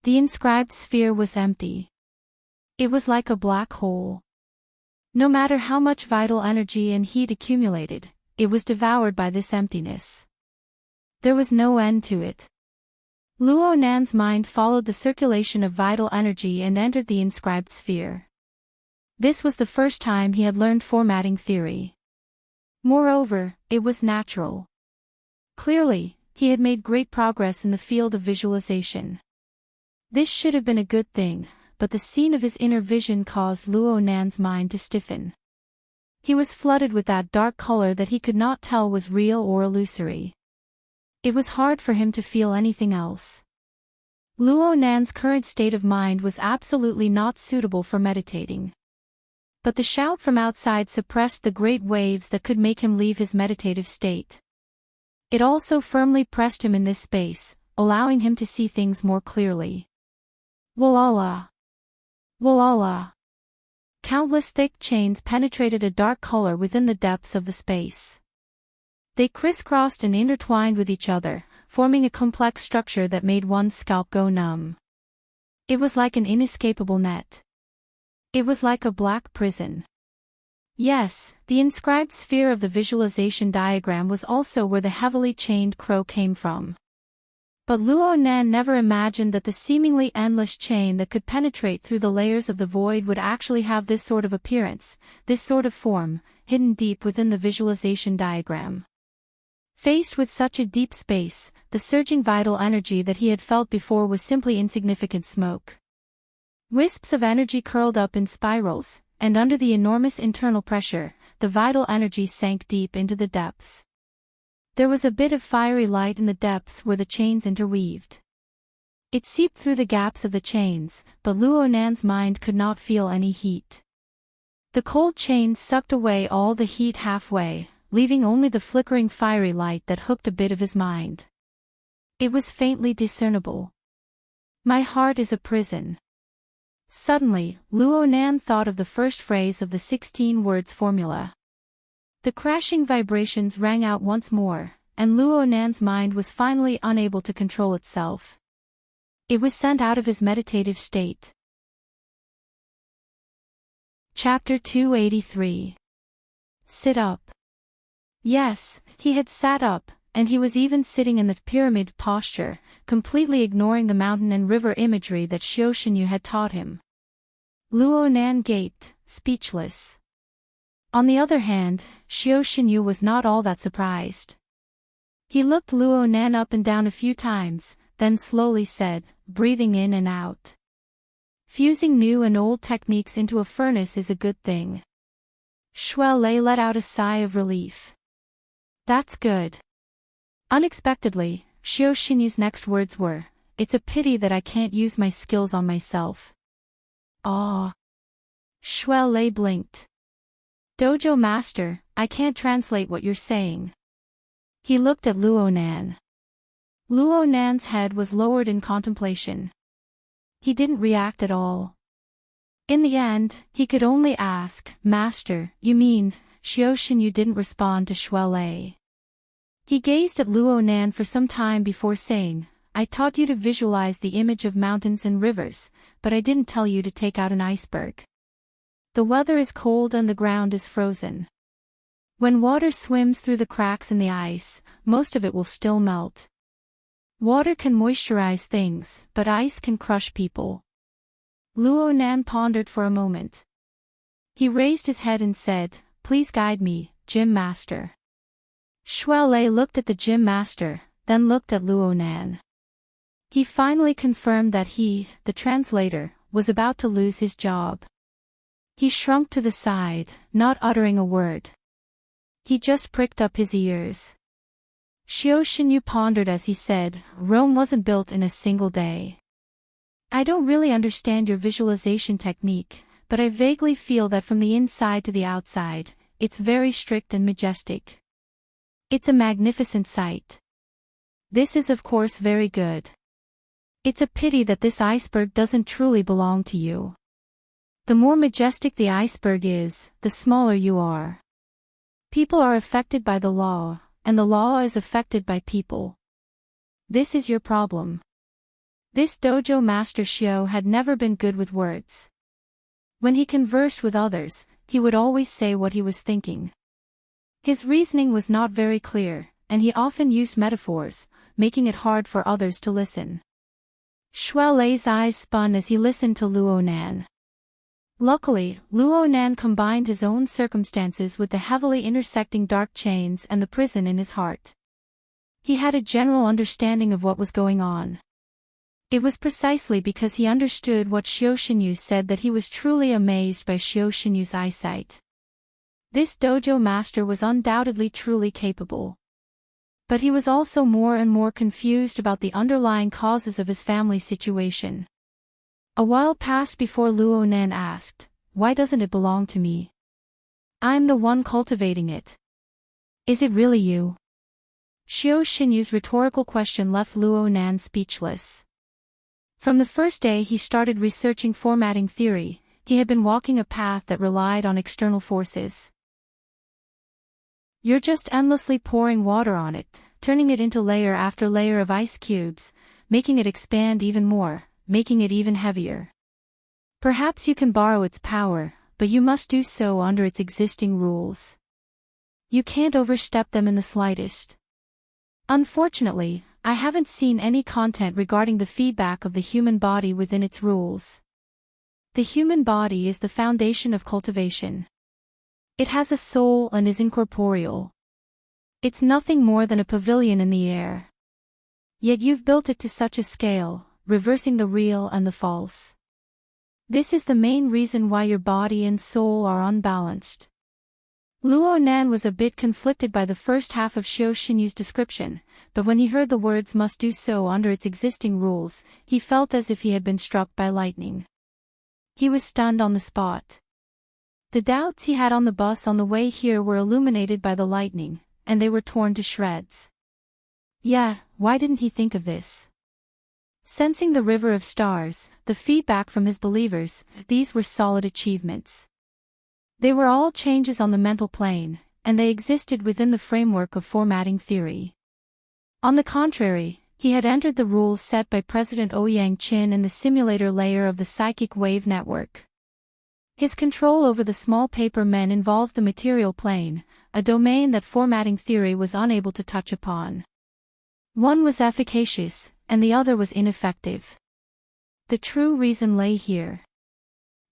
The inscribed sphere was empty. It was like a black hole. No matter how much vital energy and heat accumulated, it was devoured by this emptiness. There was no end to it. Luo Nan's mind followed the circulation of vital energy and entered the inscribed sphere. This was the first time he had learned formatting theory. Moreover, it was natural. Clearly, he had made great progress in the field of visualization. This should have been a good thing, but the scene of his inner vision caused Luo Nan's mind to stiffen. He was flooded with that dark color that he could not tell was real or illusory. It was hard for him to feel anything else. Luo Nan's current state of mind was absolutely not suitable for meditating. But the shout from outside suppressed the great waves that could make him leave his meditative state. It also firmly pressed him in this space, allowing him to see things more clearly. Walala! Walala! Countless thick chains penetrated a dark color within the depths of the space. They crisscrossed and intertwined with each other, forming a complex structure that made one's scalp go numb. It was like an inescapable net. It was like a black prison. Yes, the inscribed sphere of the visualization diagram was also where the heavily chained crow came from. But Luo Nan never imagined that the seemingly endless chain that could penetrate through the layers of the void would actually have this sort of appearance, this sort of form, hidden deep within the visualization diagram. Faced with such a deep space, the surging vital energy that he had felt before was simply insignificant smoke. Wisps of energy curled up in spirals, and under the enormous internal pressure, the vital energy sank deep into the depths. There was a bit of fiery light in the depths where the chains interweaved. It seeped through the gaps of the chains, but Luo Nan's mind could not feel any heat. The cold chains sucked away all the heat halfway, leaving only the flickering fiery light that hooked a bit of his mind. It was faintly discernible. My heart is a prison. Suddenly, Luo Nan thought of the first phrase of the 16 words formula. The crashing vibrations rang out once more, and Luo Nan's mind was finally unable to control itself. It was sent out of his meditative state. Chapter 283. Sit up. Yes, he had sat up, and he was even sitting in the pyramid posture, completely ignoring the mountain and river imagery that Xiao Xinyu had taught him. Luo Nan gaped, speechless. On the other hand, Xiao Xinyu was not all that surprised. He looked Luo Nan up and down a few times, then slowly said, breathing in and out. Fusing new and old techniques into a furnace is a good thing. Shuai Lei let out a sigh of relief. That's good. Unexpectedly, Xiao Xinyu's next words were, it's a pity that I can't use my skills on myself. Ah. Shuai Lei blinked. Dojo master, I can't translate what you're saying. He looked at Luo Nan. Luo Nan's head was lowered in contemplation. He didn't react at all. In the end, he could only ask, Master, you mean, Xiao Xinyu didn't respond to Shuai Lei. He gazed at Luo Nan for some time before saying, I taught you to visualize the image of mountains and rivers, but I didn't tell you to take out an iceberg. The weather is cold and the ground is frozen. When water swims through the cracks in the ice, most of it will still melt. Water can moisturize things, but ice can crush people. Luo Nan pondered for a moment. He raised his head and said, Please guide me, Gym Master. Shuai Lei looked at the Gym Master, then looked at Luo Nan. He finally confirmed that he, the translator, was about to lose his job. He shrunk to the side, not uttering a word. He just pricked up his ears. Xiao Xinyu pondered as he said, Rome wasn't built in a single day. I don't really understand your visualization technique, but I vaguely feel that from the inside to the outside, it's very strict and majestic. It's a magnificent sight. This is of course very good. It's a pity that this iceberg doesn't truly belong to you. The more majestic the iceberg is, the smaller you are. People are affected by the law, and the law is affected by people. This is your problem. This dojo master Xiao had never been good with words. When he conversed with others, he would always say what he was thinking. His reasoning was not very clear, and he often used metaphors, making it hard for others to listen. Shuai Lei's eyes spun as he listened to Luo Nan. Luckily, Luo Nan combined his own circumstances with the heavily intersecting dark chains and the prison in his heart. He had a general understanding of what was going on. It was precisely because he understood what Xiao Xinyu said that he was truly amazed by Xiao Xinyu's eyesight. This dojo master was undoubtedly truly capable. But he was also more and more confused about the underlying causes of his family situation. A while passed before Luo Nan asked, "Why doesn't it belong to me? I'm the one cultivating it. Is it really you?" Xiao Xinyu's rhetorical question left Luo Nan speechless. From the first day he started researching formatting theory, he had been walking a path that relied on external forces. You're just endlessly pouring water on it, turning it into layer after layer of ice cubes, making it expand even more, making it even heavier. Perhaps you can borrow its power, but you must do so under its existing rules. You can't overstep them in the slightest. Unfortunately, I haven't seen any content regarding the feedback of the human body within its rules. The human body is the foundation of cultivation. It has a soul and is incorporeal. It's nothing more than a pavilion in the air. Yet you've built it to such a scale, reversing the real and the false. This is the main reason why your body and soul are unbalanced. Luo Nan was a bit conflicted by the first half of Xiao Xinyu's description, but when he heard the words "must do so under its existing rules," he felt as if he had been struck by lightning. He was stunned on the spot. The doubts he had on the bus on the way here were illuminated by the lightning, and they were torn to shreds. Yeah, why didn't he think of this? Sensing the river of stars, the feedback from his believers, these were solid achievements. They were all changes on the mental plane, and they existed within the framework of formatting theory. On the contrary, he had entered the rules set by President Ouyang Qin in the simulator layer of the psychic wave network. His control over the small paper men involved the material plane, a domain that formatting theory was unable to touch upon. One was efficacious, and the other was ineffective. The true reason lay here.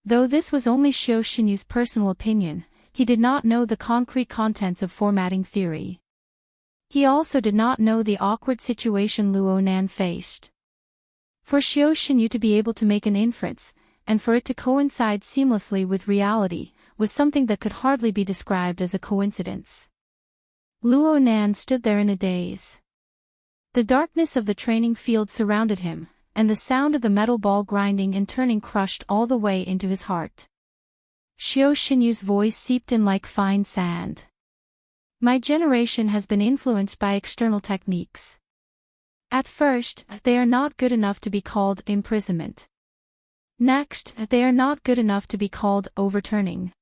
Though this was only Xiao Xinyu's personal opinion, he did not know the concrete contents of formatting theory. He also did not know the awkward situation Luo Nan faced. For Xiao Xinyu to be able to make an inference, and for it to coincide seamlessly with reality, was something that could hardly be described as a coincidence. Luo Nan stood there in a daze. The darkness of the training field surrounded him, and the sound of the metal ball grinding and turning crushed all the way into his heart. Xiao Xinyu's voice seeped in like fine sand. My generation has been influenced by external techniques. At first, they are not good enough to be called imprisonment. Next, they are not good enough to be called overturning.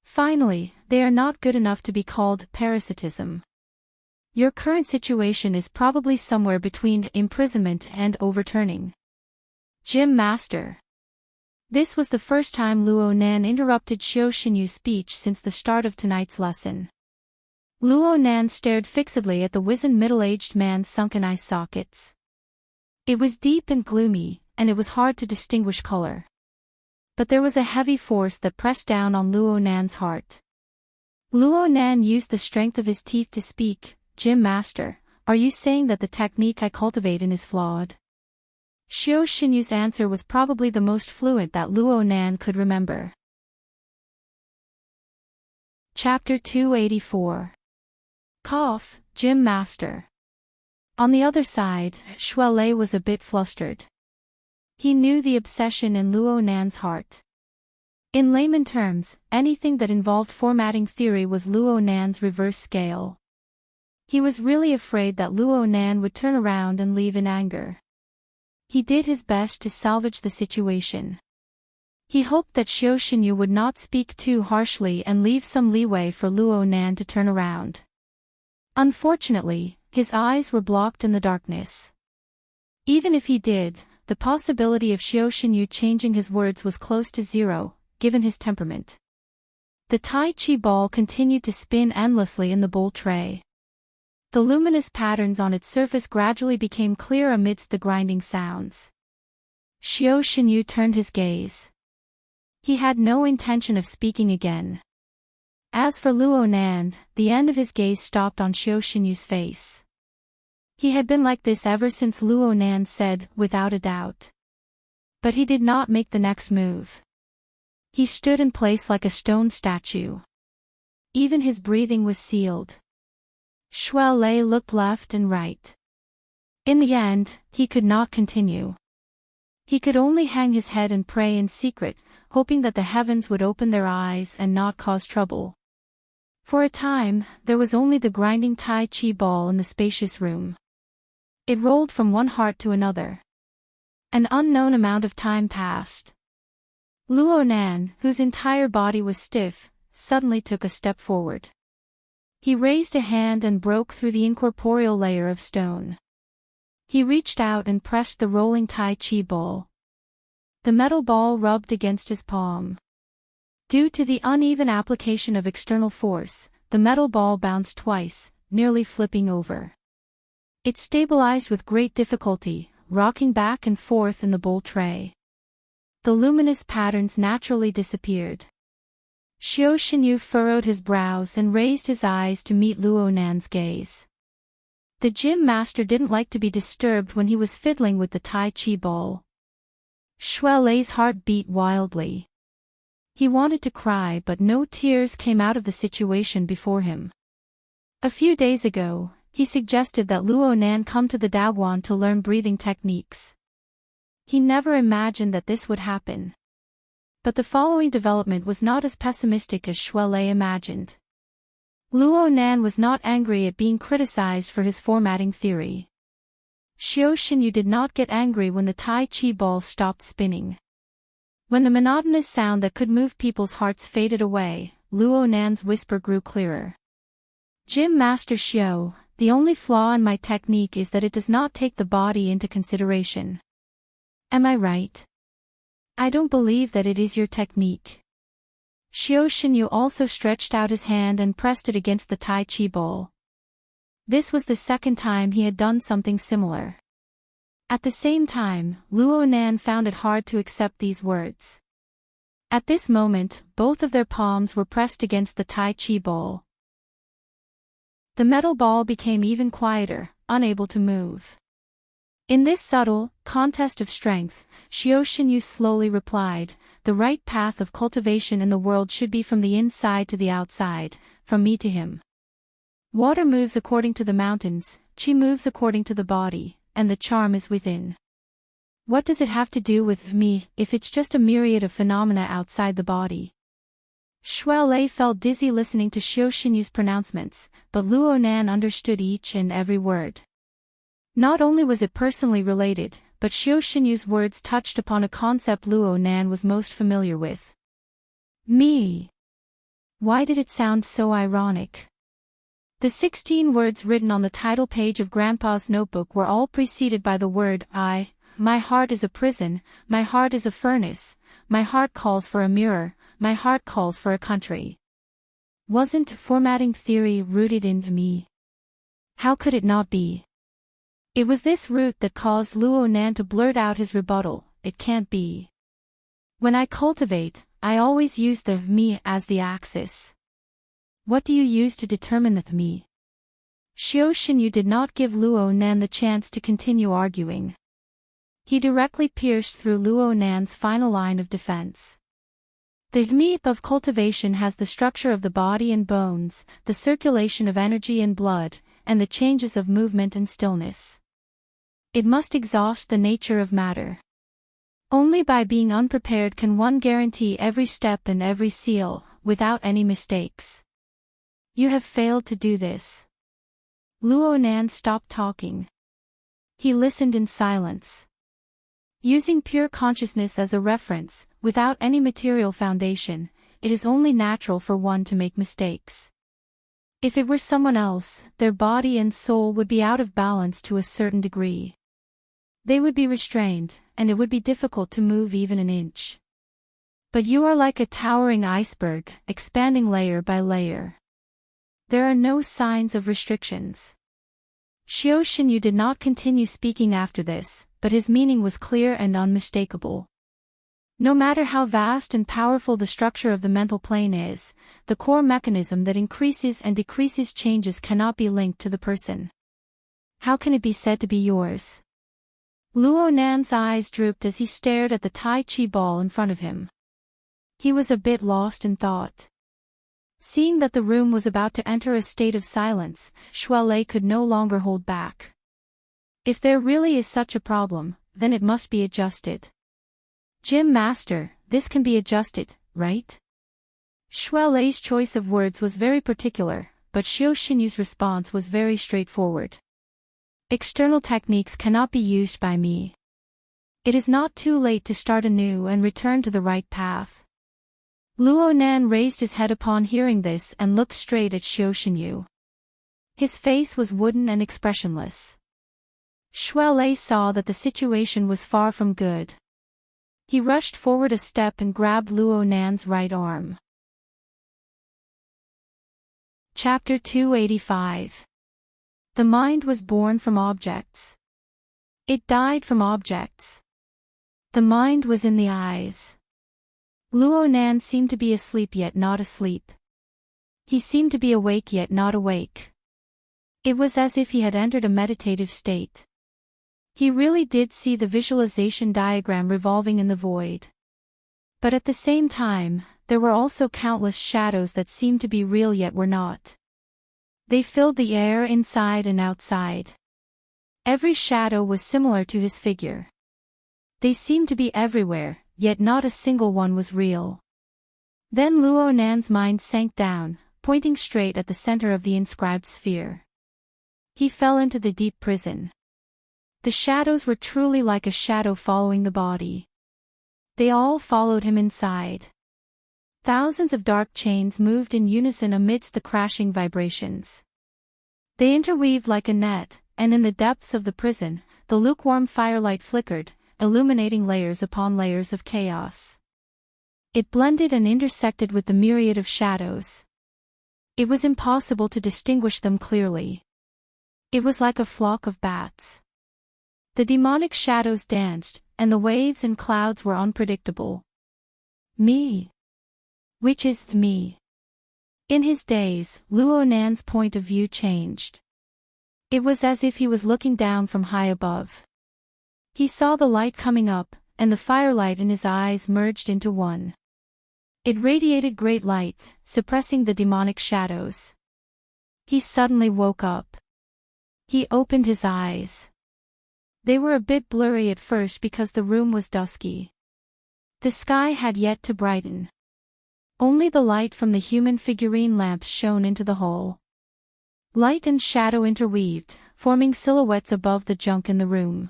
Finally, they are not good enough to be called parasitism. Your current situation is probably somewhere between imprisonment and overturning. Gym Master. This was the first time Luo Nan interrupted Xiao Xinyu's speech since the start of tonight's lesson. Luo Nan stared fixedly at the wizened middle-aged man's sunken eye sockets. It was deep and gloomy, and it was hard to distinguish color. But there was a heavy force that pressed down on Luo Nan's heart. Luo Nan used the strength of his teeth to speak. Gym Master, are you saying that the technique I cultivate in is flawed? Xiao Xinyu's answer was probably the most fluent that Luo Nan could remember. Chapter 284. Cough, Gym Master. On the other side, Shuelei was a bit flustered. He knew the obsession in Luo Nan's heart. In layman terms, anything that involved formatting theory was Luo Nan's reverse scale. He was really afraid that Luo Nan would turn around and leave in anger. He did his best to salvage the situation. He hoped that Xiao Xinyu would not speak too harshly and leave some leeway for Luo Nan to turn around. Unfortunately, his eyes were blocked in the darkness. Even if he did, the possibility of Xiao Xinyu changing his words was close to zero, given his temperament. The Tai Chi ball continued to spin endlessly in the bowl tray. The luminous patterns on its surface gradually became clear amidst the grinding sounds. Xiao Xinyu turned his gaze. He had no intention of speaking again. As for Luo Nan, the end of his gaze stopped on Xiao Xinyu's face. He had been like this ever since Luo Nan said, without a doubt. But he did not make the next move. He stood in place like a stone statue. Even his breathing was sealed. Shui Lei looked left and right. In the end, he could not continue. He could only hang his head and pray in secret, hoping that the heavens would open their eyes and not cause trouble. For a time, there was only the grinding Tai Chi ball in the spacious room. It rolled from one heart to another. An unknown amount of time passed. Luo Nan, whose entire body was stiff, suddenly took a step forward. He raised a hand and broke through the incorporeal layer of stone. He reached out and pressed the rolling Tai Chi ball. The metal ball rubbed against his palm. Due to the uneven application of external force, the metal ball bounced twice, nearly flipping over. It stabilized with great difficulty, rocking back and forth in the bowl tray. The luminous patterns naturally disappeared. Xiao Xinyu furrowed his brows and raised his eyes to meet Luo Nan's gaze. The gym master didn't like to be disturbed when he was fiddling with the Tai Chi ball. Shui Lei's heart beat wildly. He wanted to cry, but no tears came out of the situation before him. A few days ago, he suggested that Luo Nan come to the Daguan to learn breathing techniques. He never imagined that this would happen. But the following development was not as pessimistic as Shui Lei imagined. Luo Nan was not angry at being criticized for his formatting theory. Xiao Xinyu did not get angry when the Tai Chi ball stopped spinning. When the monotonous sound that could move people's hearts faded away, Luo Nan's whisper grew clearer. Gym Master Xiao, the only flaw in my technique is that it does not take the body into consideration. Am I right? I don't believe that it is your technique. Xiao Xinyu also stretched out his hand and pressed it against the Tai Chi ball. This was the second time he had done something similar. At the same time, Luo Nan found it hard to accept these words. At this moment, both of their palms were pressed against the Tai Chi ball. The metal ball became even quieter, unable to move. In this subtle contest of strength, Xiao Xinyu slowly replied, "The right path of cultivation in the world should be from the inside to the outside, from me to him. Water moves according to the mountains, Qi moves according to the body, and the charm is within. What does it have to do with me, if it's just a myriad of phenomena outside the body?" Shui Lei felt dizzy listening to Xiao Xinyu's pronouncements, but Luo Nan understood each and every word. Not only was it personally related, but Xiao Xinyu's words touched upon a concept Luo Nan was most familiar with. Me. Why did it sound so ironic? The 16 words written on the title page of Grandpa's notebook were all preceded by the word I. My heart is a prison, my heart is a furnace, my heart calls for a mirror, my heart calls for a country. Wasn't formatting theory rooted in me? How could it not be? It was this root that caused Luo Nan to blurt out his rebuttal, "It can't be. When I cultivate, I always use the me as the axis. What do you use to determine the me?" Xiao Xinyu did not give Luo Nan the chance to continue arguing. He directly pierced through Luo Nan's final line of defense. The me of cultivation has the structure of the body and bones, the circulation of energy and blood, and the changes of movement and stillness. It must exhaust the nature of matter. Only by being unprepared can one guarantee every step and every seal, without any mistakes. You have failed to do this. Luo Nan stopped talking. He listened in silence. Using pure consciousness as a reference, without any material foundation, it is only natural for one to make mistakes. If it were someone else, their body and soul would be out of balance to a certain degree. They would be restrained, and it would be difficult to move even an inch. But you are like a towering iceberg, expanding layer by layer. There are no signs of restrictions. Xiao Xinyu did not continue speaking after this, but his meaning was clear and unmistakable. No matter how vast and powerful the structure of the mental plane is, the core mechanism that increases and decreases changes cannot be linked to the person. How can it be said to be yours? Luo Nan's eyes drooped as he stared at the Tai Chi ball in front of him. He was a bit lost in thought. Seeing that the room was about to enter a state of silence, Shuelei could no longer hold back. If there really is such a problem, then it must be adjusted. Gym Master, this can be adjusted, right? Shuelei's choice of words was very particular, but Xiao Xinyu's response was very straightforward. External techniques cannot be used by me. It is not too late to start anew and return to the right path. Luo Nan raised his head upon hearing this and looked straight at Xiao Xinyu. His face was wooden and expressionless. Shuelei saw that the situation was far from good. He rushed forward a step and grabbed Luo Nan's right arm. Chapter 285. The mind was born from objects. It died from objects. The mind was in the eyes. Luo Nan seemed to be asleep yet not asleep. He seemed to be awake yet not awake. It was as if he had entered a meditative state. He really did see the visualization diagram revolving in the void. But at the same time, there were also countless shadows that seemed to be real yet were not. They filled the air inside and outside. Every shadow was similar to his figure. They seemed to be everywhere, yet not a single one was real. Then Luo Nan's mind sank down, pointing straight at the center of the inscribed sphere. He fell into the deep prison. The shadows were truly like a shadow following the body. They all followed him inside. Thousands of dark chains moved in unison amidst the crashing vibrations. They interweaved like a net, and in the depths of the prison, the lukewarm firelight flickered, illuminating layers upon layers of chaos. It blended and intersected with the myriad of shadows. It was impossible to distinguish them clearly. It was like a flock of bats. The demonic shadows danced, and the waves and clouds were unpredictable. Me. Which is me? In his daze, Luo Nan's point of view changed. It was as if he was looking down from high above. He saw the light coming up, and the firelight in his eyes merged into one. It radiated great light, suppressing the demonic shadows. He suddenly woke up. He opened his eyes. They were a bit blurry at first because the room was dusky. The sky had yet to brighten. Only the light from the human figurine lamps shone into the hole. Light and shadow interweaved, forming silhouettes above the junk in the room.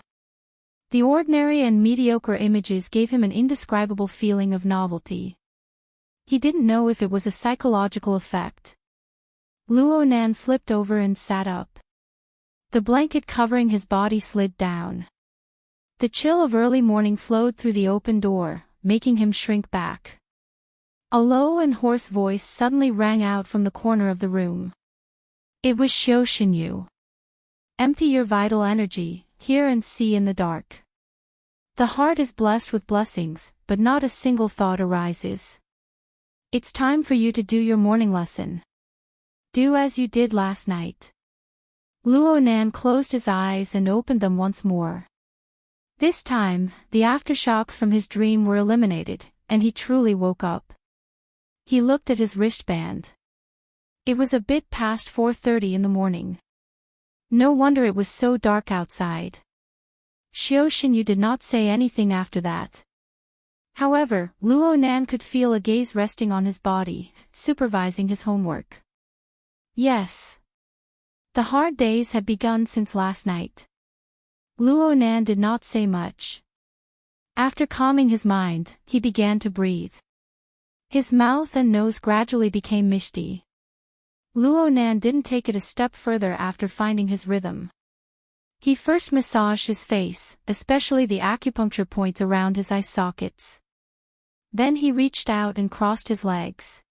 The ordinary and mediocre images gave him an indescribable feeling of novelty. He didn't know if it was a psychological effect. Luo Nan flipped over and sat up. The blanket covering his body slid down. The chill of early morning flowed through the open door, making him shrink back. A low and hoarse voice suddenly rang out from the corner of the room. It was Xiao Xinyu. Empty your vital energy, hear and see in the dark. The heart is blessed with blessings, but not a single thought arises. It's time for you to do your morning lesson. Do as you did last night. Luo Nan closed his eyes and opened them once more. This time, the aftershocks from his dream were eliminated, and he truly woke up. He looked at his wristband. It was a bit past 4:30 in the morning. No wonder it was so dark outside. Xiao Xinyu did not say anything after that. However, Luo Nan could feel a gaze resting on his body, supervising his homework. Yes. The hard days had begun since last night. Luo Nan did not say much. After calming his mind, he began to breathe. His mouth and nose gradually became misty. Luo Nan didn't take it a step further after finding his rhythm. He first massaged his face, especially the acupuncture points around his eye sockets. Then he reached out and crossed his legs.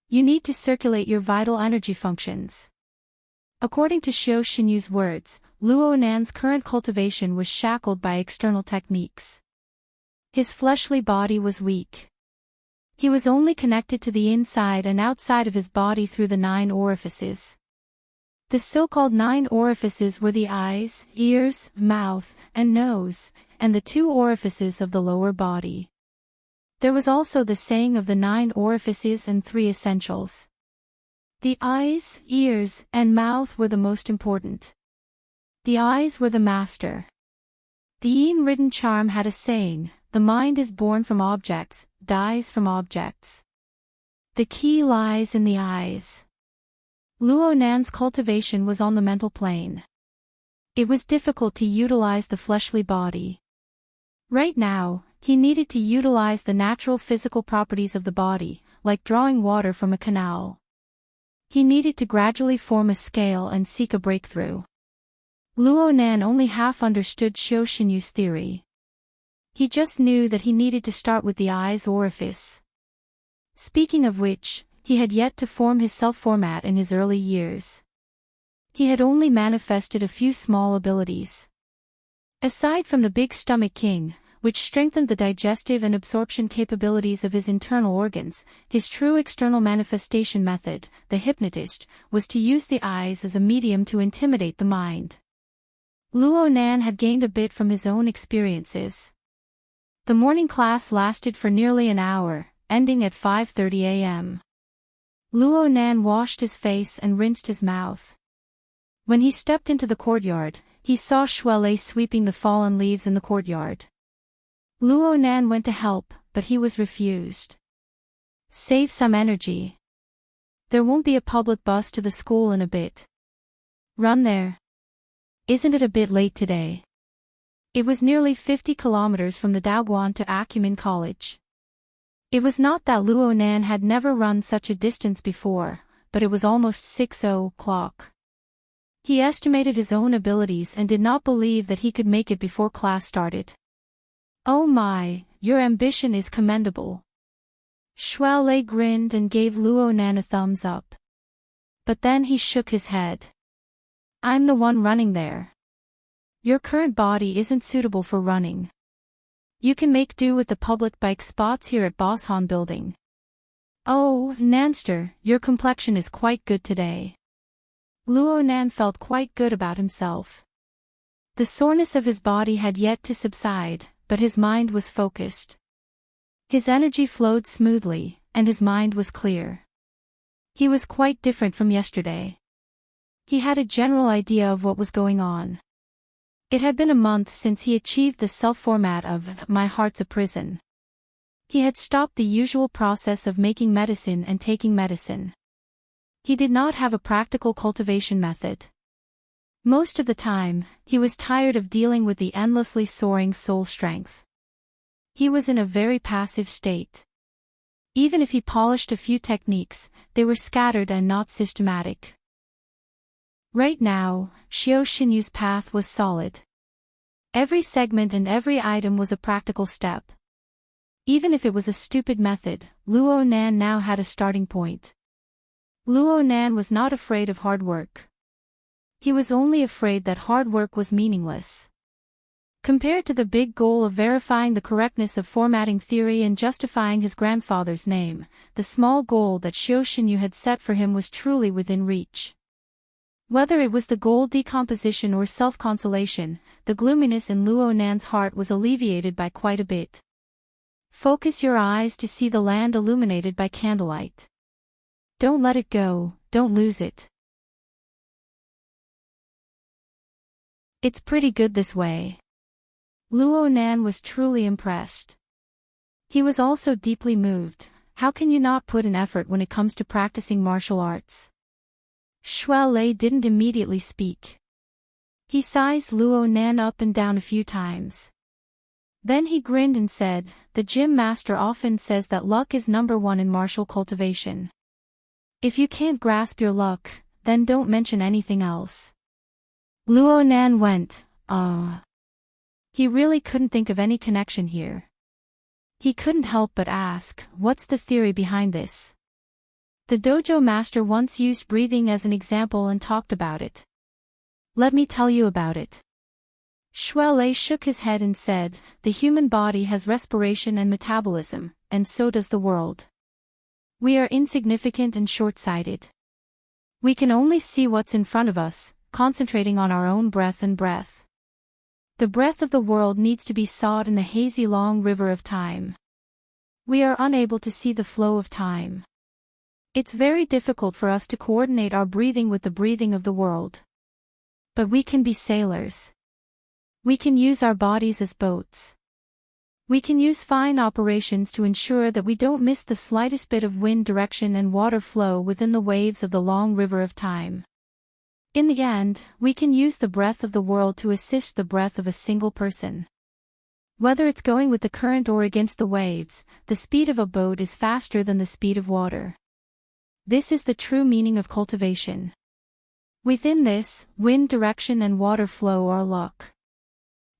You need to circulate your vital energy functions. According to Xiao Xinyu's words, Luo Nan's current cultivation was shackled by external techniques. His fleshly body was weak. He was only connected to the inside and outside of his body through the 9 orifices. The so-called 9 orifices were the eyes, ears, mouth, and nose, and the 2 orifices of the lower body. There was also the saying of the 9 orifices and 3 essentials. The eyes, ears, and mouth were the most important. The eyes were the master. The Yin-written charm had a saying, "The mind is born from objects, dies from objects." The key lies in the eyes. Luo Nan's cultivation was on the mental plane. It was difficult to utilize the fleshly body. Right now, he needed to utilize the natural physical properties of the body, like drawing water from a canal. He needed to gradually form a scale and seek a breakthrough. Luo Nan only half understood Xiao Xinyu's theory. He just knew that he needed to start with the eye's orifice. Speaking of which, he had yet to form his self-format in his early years. He had only manifested a few small abilities. Aside from the big stomach king, which strengthened the digestive and absorption capabilities of his internal organs, his true external manifestation method, the hypnotist, was to use the eyes as a medium to intimidate the mind. Luo Nan had gained a bit from his own experiences. The morning class lasted for nearly an hour, ending at 5:30 a.m. Luo Nan washed his face and rinsed his mouth. When he stepped into the courtyard, he saw Shuelei sweeping the fallen leaves in the courtyard. Luo Nan went to help, but he was refused. "Save some energy. There won't be a public bus to the school in a bit. Run there. Isn't it a bit late today?" It was nearly 50 kilometers from the Daoguan to Acumen College. It was not that Luo Nan had never run such a distance before, but it was almost 6:00. He estimated his own abilities and did not believe that he could make it before class started. "Oh my, your ambition is commendable." Shuelei grinned and gave Luo Nan a thumbs up. But then he shook his head. "I'm the one running there. Your current body isn't suitable for running. You can make do with the public bike spots here at Boshan Building." "Oh, Nanster, your complexion is quite good today." Luo Nan felt quite good about himself. The soreness of his body had yet to subside, but his mind was focused. His energy flowed smoothly, and his mind was clear. He was quite different from yesterday. He had a general idea of what was going on. It had been a month since he achieved the self-format of "My Heart's a Prison." He had stopped the usual process of making medicine and taking medicine. He did not have a practical cultivation method. Most of the time, he was tired of dealing with the endlessly soaring soul strength. He was in a very passive state. Even if he polished a few techniques, they were scattered and not systematic. Right now, Xiao Xinyu's path was solid. Every segment and every item was a practical step. Even if it was a stupid method, Luo Nan now had a starting point. Luo Nan was not afraid of hard work. He was only afraid that hard work was meaningless. Compared to the big goal of verifying the correctness of formatting theory and justifying his grandfather's name, the small goal that Xiao Xinyu had set for him was truly within reach. Whether it was the goal decomposition or self-consolation, the gloominess in Luo Nan's heart was alleviated by quite a bit. Focus your eyes to see the land illuminated by candlelight. Don't let it go, don't lose it. It's pretty good this way. Luo Nan was truly impressed. He was also deeply moved. How can you not put in effort when it comes to practicing martial arts? Shuelei didn't immediately speak. He sized Luo Nan up and down a few times. Then he grinned and said, "The gym master often says that luck is #1 in martial cultivation. If you can't grasp your luck, then don't mention anything else." Luo Nan went, He really couldn't think of any connection here. He couldn't help but ask, "What's the theory behind this?" The dojo master once used breathing as an example and talked about it. "Let me tell you about it." Shuelei shook his head and said, "The human body has respiration and metabolism, and so does the world. We are insignificant and short-sighted. We can only see what's in front of us, concentrating on our own breath and breath. The breath of the world needs to be sought in the hazy long river of time. We are unable to see the flow of time. It's very difficult for us to coordinate our breathing with the breathing of the world. But we can be sailors. We can use our bodies as boats. We can use fine operations to ensure that we don't miss the slightest bit of wind direction and water flow within the waves of the long river of time. In the end, we can use the breath of the world to assist the breath of a single person. Whether it's going with the current or against the waves, the speed of a boat is faster than the speed of water. This is the true meaning of cultivation. Within this, wind direction and water flow are luck.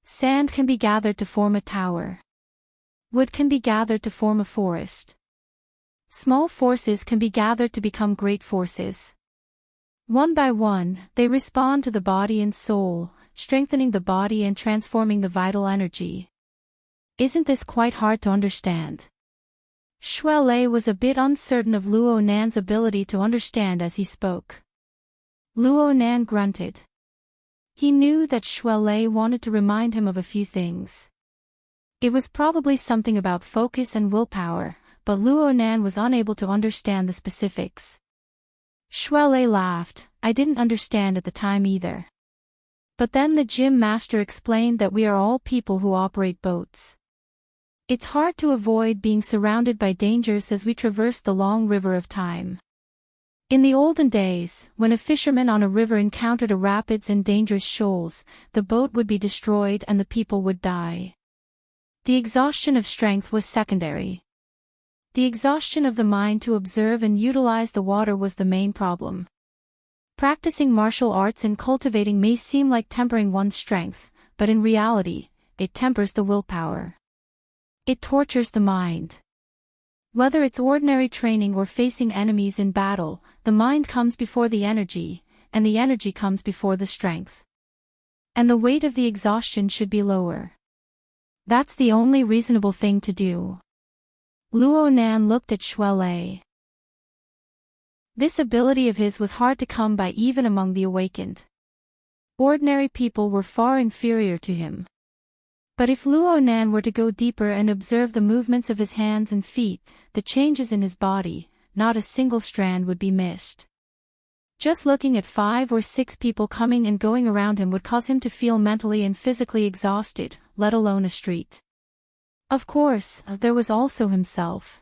Sand can be gathered to form a tower. Wood can be gathered to form a forest. Small forces can be gathered to become great forces. One by one, they respond to the body and soul, strengthening the body and transforming the vital energy. Isn't this quite hard to understand? Shui Lei was a bit uncertain of Luo Nan's ability to understand as he spoke. Luo Nan grunted. He knew that Shui Lei wanted to remind him of a few things. It was probably something about focus and willpower, but Luo Nan was unable to understand the specifics. Shui Lei laughed. I didn't understand at the time either. But then the gym master explained that we are all people who operate boats. It's hard to avoid being surrounded by dangers as we traverse the long river of time. In the olden days, when a fisherman on a river encountered a rapids and dangerous shoals, the boat would be destroyed and the people would die. The exhaustion of strength was secondary. The exhaustion of the mind to observe and utilize the water was the main problem. Practicing martial arts and cultivating may seem like tempering one's strength, but in reality, it tempers the willpower. It tortures the mind. Whether it's ordinary training or facing enemies in battle, the mind comes before the energy, and the energy comes before the strength. And the weight of the exhaustion should be lower. That's the only reasonable thing to do. Luo Nan looked at Shui Lei. This ability of his was hard to come by even among the awakened. Ordinary people were far inferior to him. But if Luo Nan were to go deeper and observe the movements of his hands and feet, the changes in his body, not a single strand would be missed. Just looking at 5 or 6 people coming and going around him would cause him to feel mentally and physically exhausted, let alone a street. Of course, there was also himself.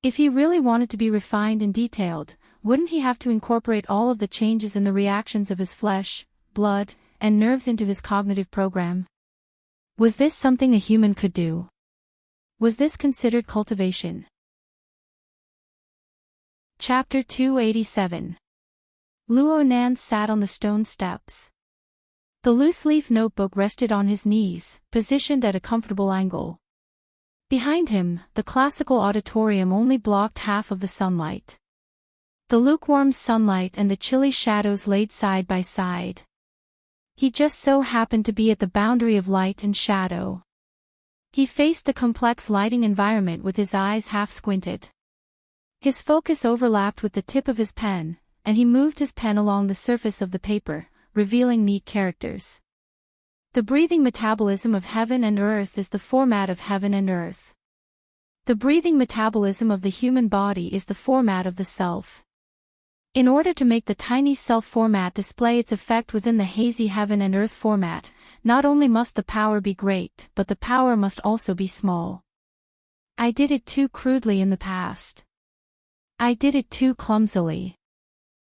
If he really wanted to be refined and detailed, wouldn't he have to incorporate all of the changes in the reactions of his flesh, blood, and nerves into his cognitive program? Was this something a human could do? Was this considered cultivation? Chapter 287. Luo Nan sat on the stone steps. The loose-leaf notebook rested on his knees, positioned at a comfortable angle. Behind him, the classical auditorium only blocked half of the sunlight. The lukewarm sunlight and the chilly shadows laid side by side. He just so happened to be at the boundary of light and shadow. He faced the complex lighting environment with his eyes half squinted. His focus overlapped with the tip of his pen, and he moved his pen along the surface of the paper, revealing neat characters. The breathing metabolism of heaven and earth is the format of heaven and earth. The breathing metabolism of the human body is the format of the self. In order to make the tiny self format display its effect within the hazy heaven and earth format, not only must the power be great, but the power must also be small. I did it too crudely in the past. I did it too clumsily.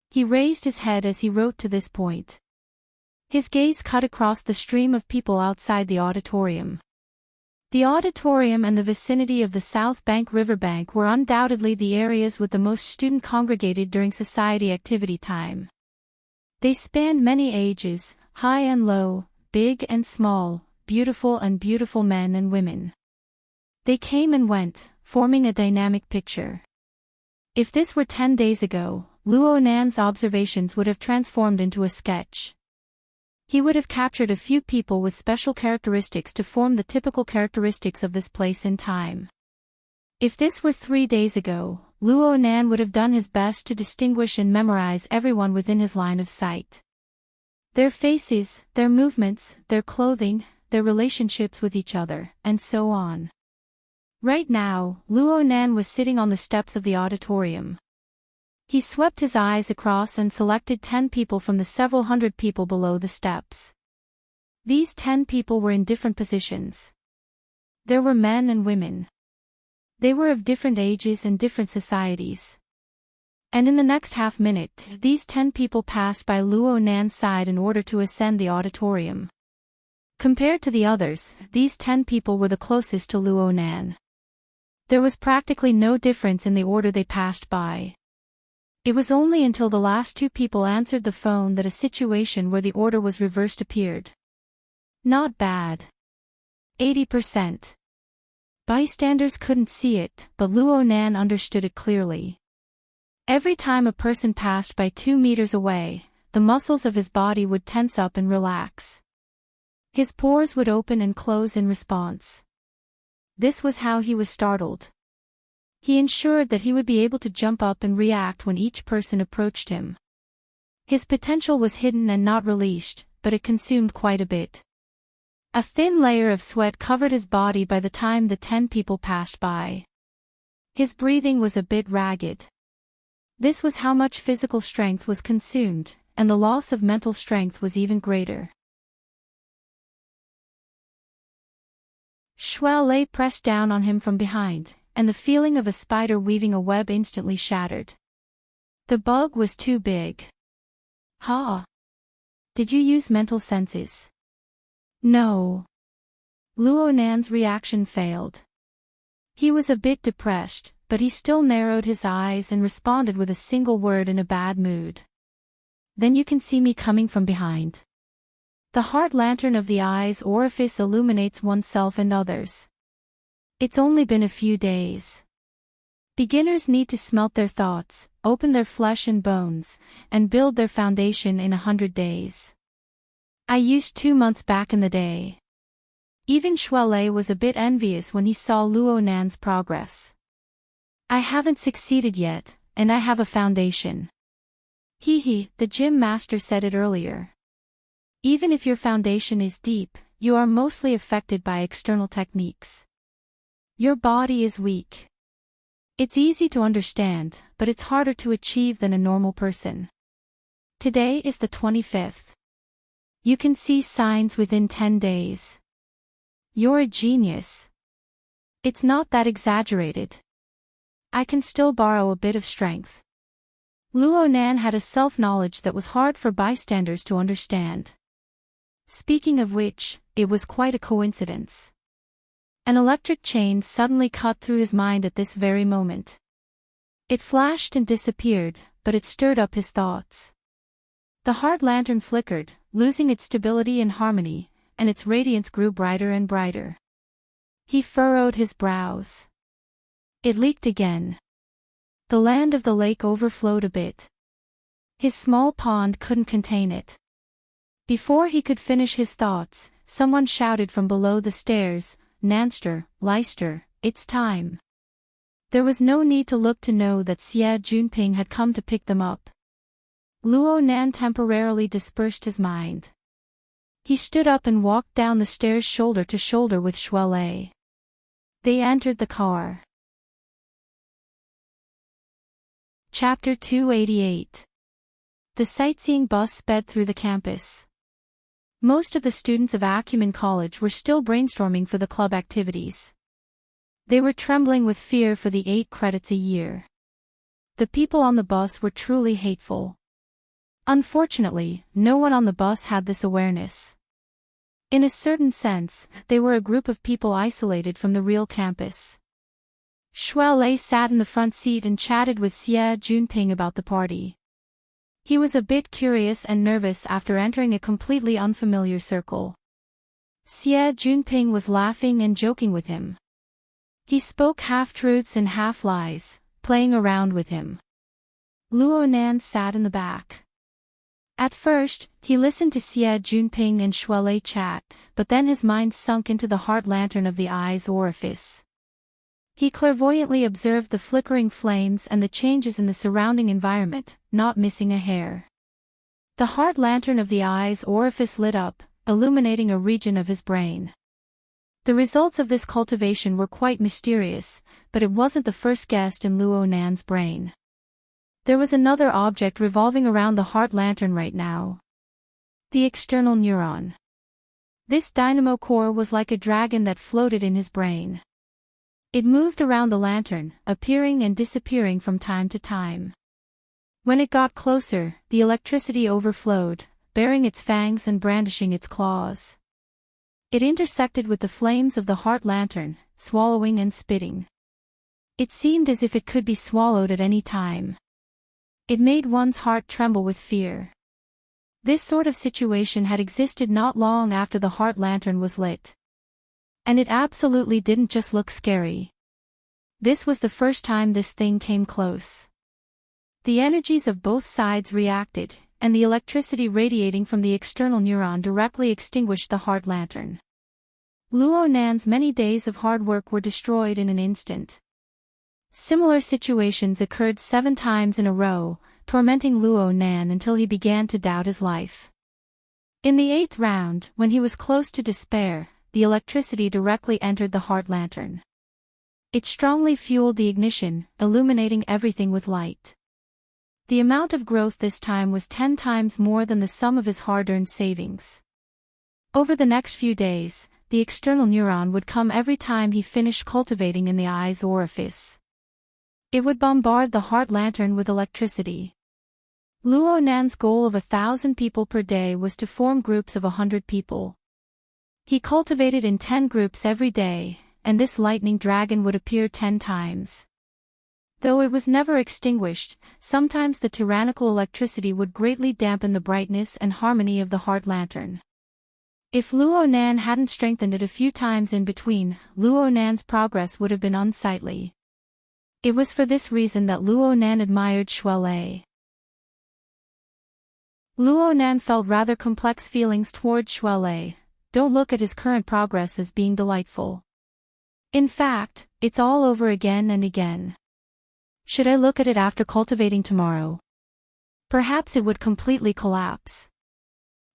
He raised his head as he wrote to this point. His gaze cut across the stream of people outside the auditorium. The auditorium and the vicinity of the South Bank riverbank were undoubtedly the areas with the most student congregated during society activity time. They spanned many ages, high and low, big and small, beautiful men and women. They came and went, forming a dynamic picture. If this were 10 days ago, Luo Nan's observations would have transformed into a sketch. He would have captured a few people with special characteristics to form the typical characteristics of this place and time. If this were 3 days ago, Luo Nan would have done his best to distinguish and memorize everyone within his line of sight. Their faces, their movements, their clothing, their relationships with each other, and so on. Right now, Luo Nan was sitting on the steps of the auditorium. He swept his eyes across and selected 10 people from the several hundred people below the steps. These 10 people were in different positions. There were men and women. They were of different ages and different societies. And in the next half-minute, these 10 people passed by Luo Nan's side in order to ascend the auditorium. Compared to the others, these 10 people were the closest to Luo Nan. There was practically no difference in the order they passed by. It was only until the last 2 people answered the phone that a situation where the order was reversed appeared. Not bad. 80%. Bystanders couldn't see it, but Luo Nan understood it clearly. Every time a person passed by 2 meters away, the muscles of his body would tense up and relax. His pores would open and close in response. This was how he was startled. He ensured that he would be able to jump up and react when each person approached him. His potential was hidden and not released, but it consumed quite a bit. A thin layer of sweat covered his body by the time the 10 people passed by. His breathing was a bit ragged. This was how much physical strength was consumed, and the loss of mental strength was even greater. Shuai pressed down on him from behind, and the feeling of a spider weaving a web instantly shattered. The bug was too big. Ha! Did you use mental senses? No. Luo Nan's reaction failed. He was a bit depressed, but he still narrowed his eyes and responded with a single word in a bad mood. Then you can see me coming from behind. The heart lantern of the eye's orifice illuminates oneself and others. It's only been a few days. Beginners need to smelt their thoughts, open their flesh and bones, and build their foundation in 100 days. I used 2 months back in the day. Even Shuai was a bit envious when he saw Luo Nan's progress. I haven't succeeded yet, and I have a foundation. The gym master said it earlier. Even if your foundation is deep, you are mostly affected by external techniques. Your body is weak. It's easy to understand, but it's harder to achieve than a normal person. Today is the 25th. You can see signs within 10 days. You're a genius. It's not that exaggerated. I can still borrow a bit of strength. Luo Nan had a self-knowledge that was hard for bystanders to understand. Speaking of which, it was quite a coincidence. An electric chain suddenly cut through his mind at this very moment. It flashed and disappeared, but it stirred up his thoughts. The heart lantern flickered, losing its stability and harmony, and its radiance grew brighter and brighter. He furrowed his brows. It leaked again. The land of the lake overflowed a bit. His small pond couldn't contain it. Before he could finish his thoughts, someone shouted from below the stairs, "Nanster, Leister, it's time." There was no need to look to know that Xie Junping had come to pick them up. Luo Nan temporarily dispersed his mind. He stood up and walked down the stairs shoulder to shoulder with Shuai. They entered the car. Chapter 288. The sightseeing bus sped through the campus. Most of the students of Acumen College were still brainstorming for the club activities. They were trembling with fear for the 8 credits a year. The people on the bus were truly hateful. Unfortunately, no one on the bus had this awareness. In a certain sense, they were a group of people isolated from the real campus. Shuai sat in the front seat and chatted with Xie Junping about the party. He was a bit curious and nervous after entering a completely unfamiliar circle. Xie Junping was laughing and joking with him. He spoke half-truths and half-lies, playing around with him. Luo Nan sat in the back. At first, he listened to Xie Junping and Shuai chat, but then his mind sunk into the heart lantern of the eye's orifice. He clairvoyantly observed the flickering flames and the changes in the surrounding environment, not missing a hair. The heart lantern of the eye's orifice lit up, illuminating a region of his brain. The results of this cultivation were quite mysterious, but it wasn't the first guest in Luo Nan's brain. There was another object revolving around the heart lantern right now. The external neuron. This dynamo core was like a dragon that floated in his brain. It moved around the lantern, appearing and disappearing from time to time. When it got closer, the electricity overflowed, baring its fangs and brandishing its claws. It intersected with the flames of the heart lantern, swallowing and spitting. It seemed as if it could be swallowed at any time. It made one's heart tremble with fear. This sort of situation had existed not long after the heart lantern was lit. And it absolutely didn't just look scary. This was the first time this thing came close. The energies of both sides reacted, and the electricity radiating from the external neuron directly extinguished the heart lantern. Luo Nan's many days of hard work were destroyed in an instant. Similar situations occurred 7 times in a row, tormenting Luo Nan until he began to doubt his life. In the 8th round, when he was close to despair, the electricity directly entered the heart lantern. It strongly fueled the ignition, illuminating everything with light. The amount of growth this time was 10 times more than the sum of his hard-earned savings. Over the next few days, the external neuron would come every time he finished cultivating in the eye's orifice. It would bombard the heart lantern with electricity. Luo Nan's goal of 1,000 people per day was to form groups of 100 people. He cultivated in 10 groups every day, and this lightning dragon would appear 10 times. Though it was never extinguished, sometimes the tyrannical electricity would greatly dampen the brightness and harmony of the heart lantern. If Luo Nan hadn't strengthened it a few times in between, Luo Nan's progress would have been unsightly. It was for this reason that Luo Nan admired Shuelei. Luo Nan felt rather complex feelings towards Shuelei. Don't look at his current progress as being delightful. In fact, it's all over again and again. Should I look at it after cultivating tomorrow? Perhaps it would completely collapse.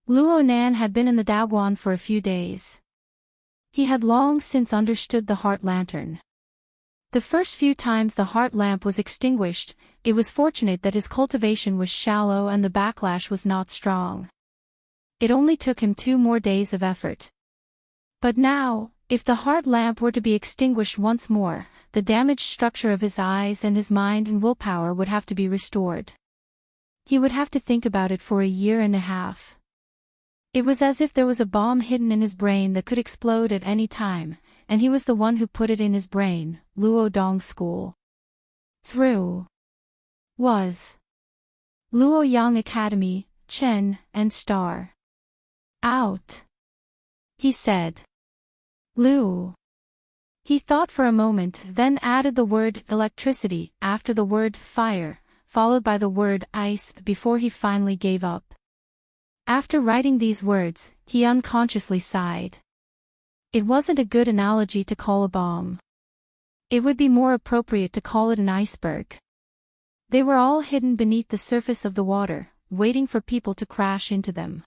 Luo Nan had been in the Daoguan for a few days. He had long since understood the heart lantern. The first few times the heart lamp was extinguished, it was fortunate that his cultivation was shallow and the backlash was not strong. It only took him 2 more days of effort. But now, if the heart lamp were to be extinguished once more, the damaged structure of his eyes and his mind and willpower would have to be restored. He would have to think about it for a year and a half. It was as if there was a bomb hidden in his brain that could explode at any time, and he was the one who put it in his brain. Luo Dong School. Through. Was. Luo Yang Academy, Chen, and Star. Out. He said. Lu. He thought for a moment, then added the word electricity after the word fire, followed by the word ice before he finally gave up. After writing these words, he unconsciously sighed. It wasn't a good analogy to call a bomb. It would be more appropriate to call it an iceberg. They were all hidden beneath the surface of the water, waiting for people to crash into them.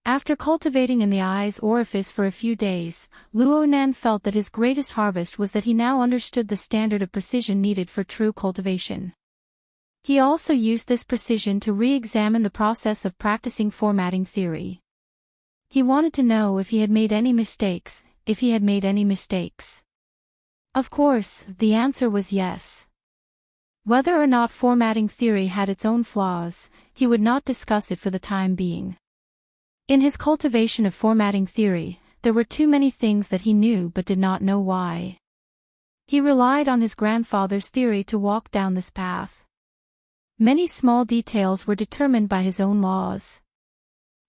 After cultivating in the eye's orifice for a few days, Luo Nan felt that his greatest harvest was that he now understood the standard of precision needed for true cultivation. He also used this precision to re-examine the process of practicing formatting theory. He wanted to know if he had made any mistakes, Of course, the answer was yes. Whether or not formatting theory had its own flaws, he would not discuss it for the time being. In his cultivation of formatting theory, there were too many things that he knew but did not know why. He relied on his grandfather's theory to walk down this path. Many small details were determined by his own laws.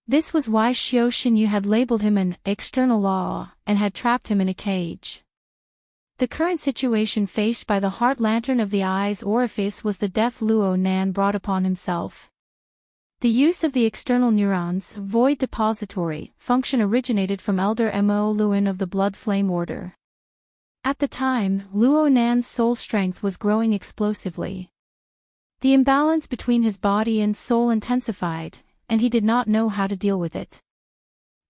This was why Xiao Xinyu had labeled him an external law and had trapped him in a cage. The current situation faced by the heart lantern of the eye's orifice was the death Luo Nan brought upon himself. The use of the external neurons' void depository function originated from Elder Mo Luan of the Blood Flame Order. At the time, Luo Nan's soul strength was growing explosively. The imbalance between his body and soul intensified, and he did not know how to deal with it.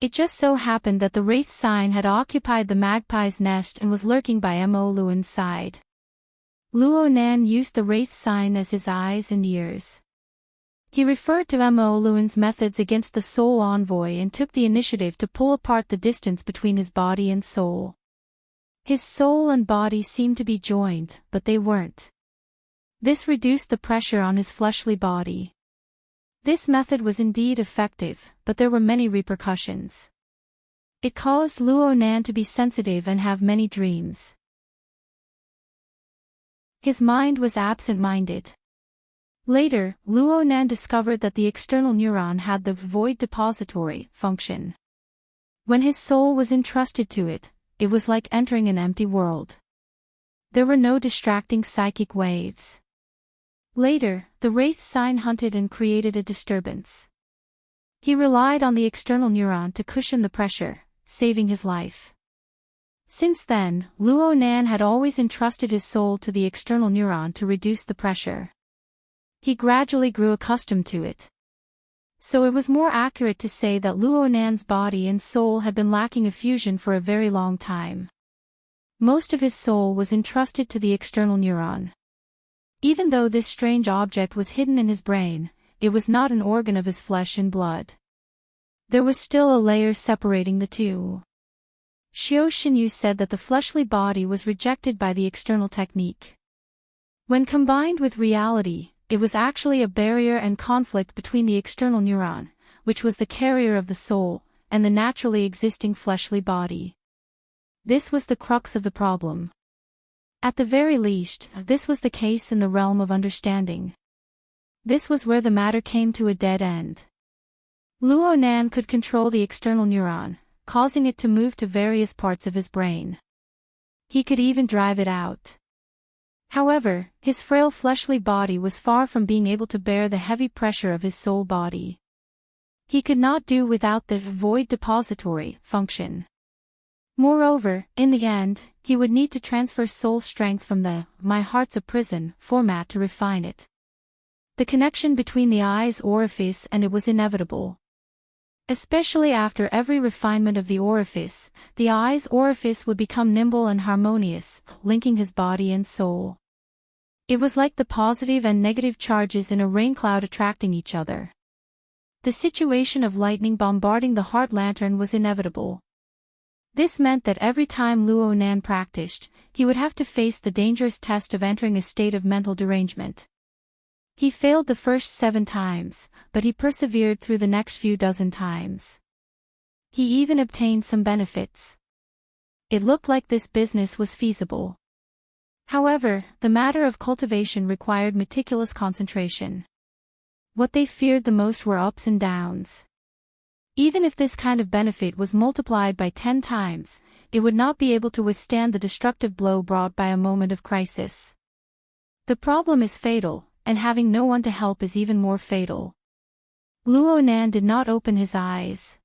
It just so happened that the wraith sign had occupied the magpie's nest and was lurking by Mo Luan's side. Luo Nan used the wraith sign as his eyes and ears. He referred to Mo Luan's methods against the soul envoy and took the initiative to pull apart the distance between his body and soul. His soul and body seemed to be joined, but they weren't. This reduced the pressure on his fleshly body. This method was indeed effective, but there were many repercussions. It caused Luo Nan to be sensitive and have many dreams. His mind was absent-minded. Later, Luo Nan discovered that the external neuron had the void depository function. When his soul was entrusted to it, it was like entering an empty world. There were no distracting psychic waves. Later, the wraith sign hunted and created a disturbance. He relied on the external neuron to cushion the pressure, saving his life. Since then, Luo Nan had always entrusted his soul to the external neuron to reduce the pressure. He gradually grew accustomed to it. So it was more accurate to say that Luo Nan's body and soul had been lacking a fusion for a very long time. Most of his soul was entrusted to the external neuron. Even though this strange object was hidden in his brain, it was not an organ of his flesh and blood. There was still a layer separating the two. Xiao Xinyu said that the fleshly body was rejected by the external technique. When combined with reality, it was actually a barrier and conflict between the external neuron, which was the carrier of the soul, and the naturally existing fleshly body. This was the crux of the problem. At the very least, this was the case in the realm of understanding. This was where the matter came to a dead end. Luo Nan could control the external neuron, causing it to move to various parts of his brain. He could even drive it out. However, his frail fleshly body was far from being able to bear the heavy pressure of his soul body. He could not do without the void depository function. Moreover, in the end, he would need to transfer soul strength from the "my heart's a prison" format to refine it. The connection between the eye's orifice and it was inevitable. Especially after every refinement of the orifice, the eye's orifice would become nimble and harmonious, linking his body and soul. It was like the positive and negative charges in a rain cloud attracting each other. The situation of lightning bombarding the heart lantern was inevitable. This meant that every time Luo Nan practiced, he would have to face the dangerous test of entering a state of mental derangement. He failed the first 7 times, but he persevered through the next few dozen times. He even obtained some benefits. It looked like this business was feasible. However, the matter of cultivation required meticulous concentration. What they feared the most were ups and downs. Even if this kind of benefit was multiplied by 10 times, it would not be able to withstand the destructive blow brought by a moment of crisis. The problem is fatal, and having no one to help is even more fatal. Luo Nan did not open his eyes.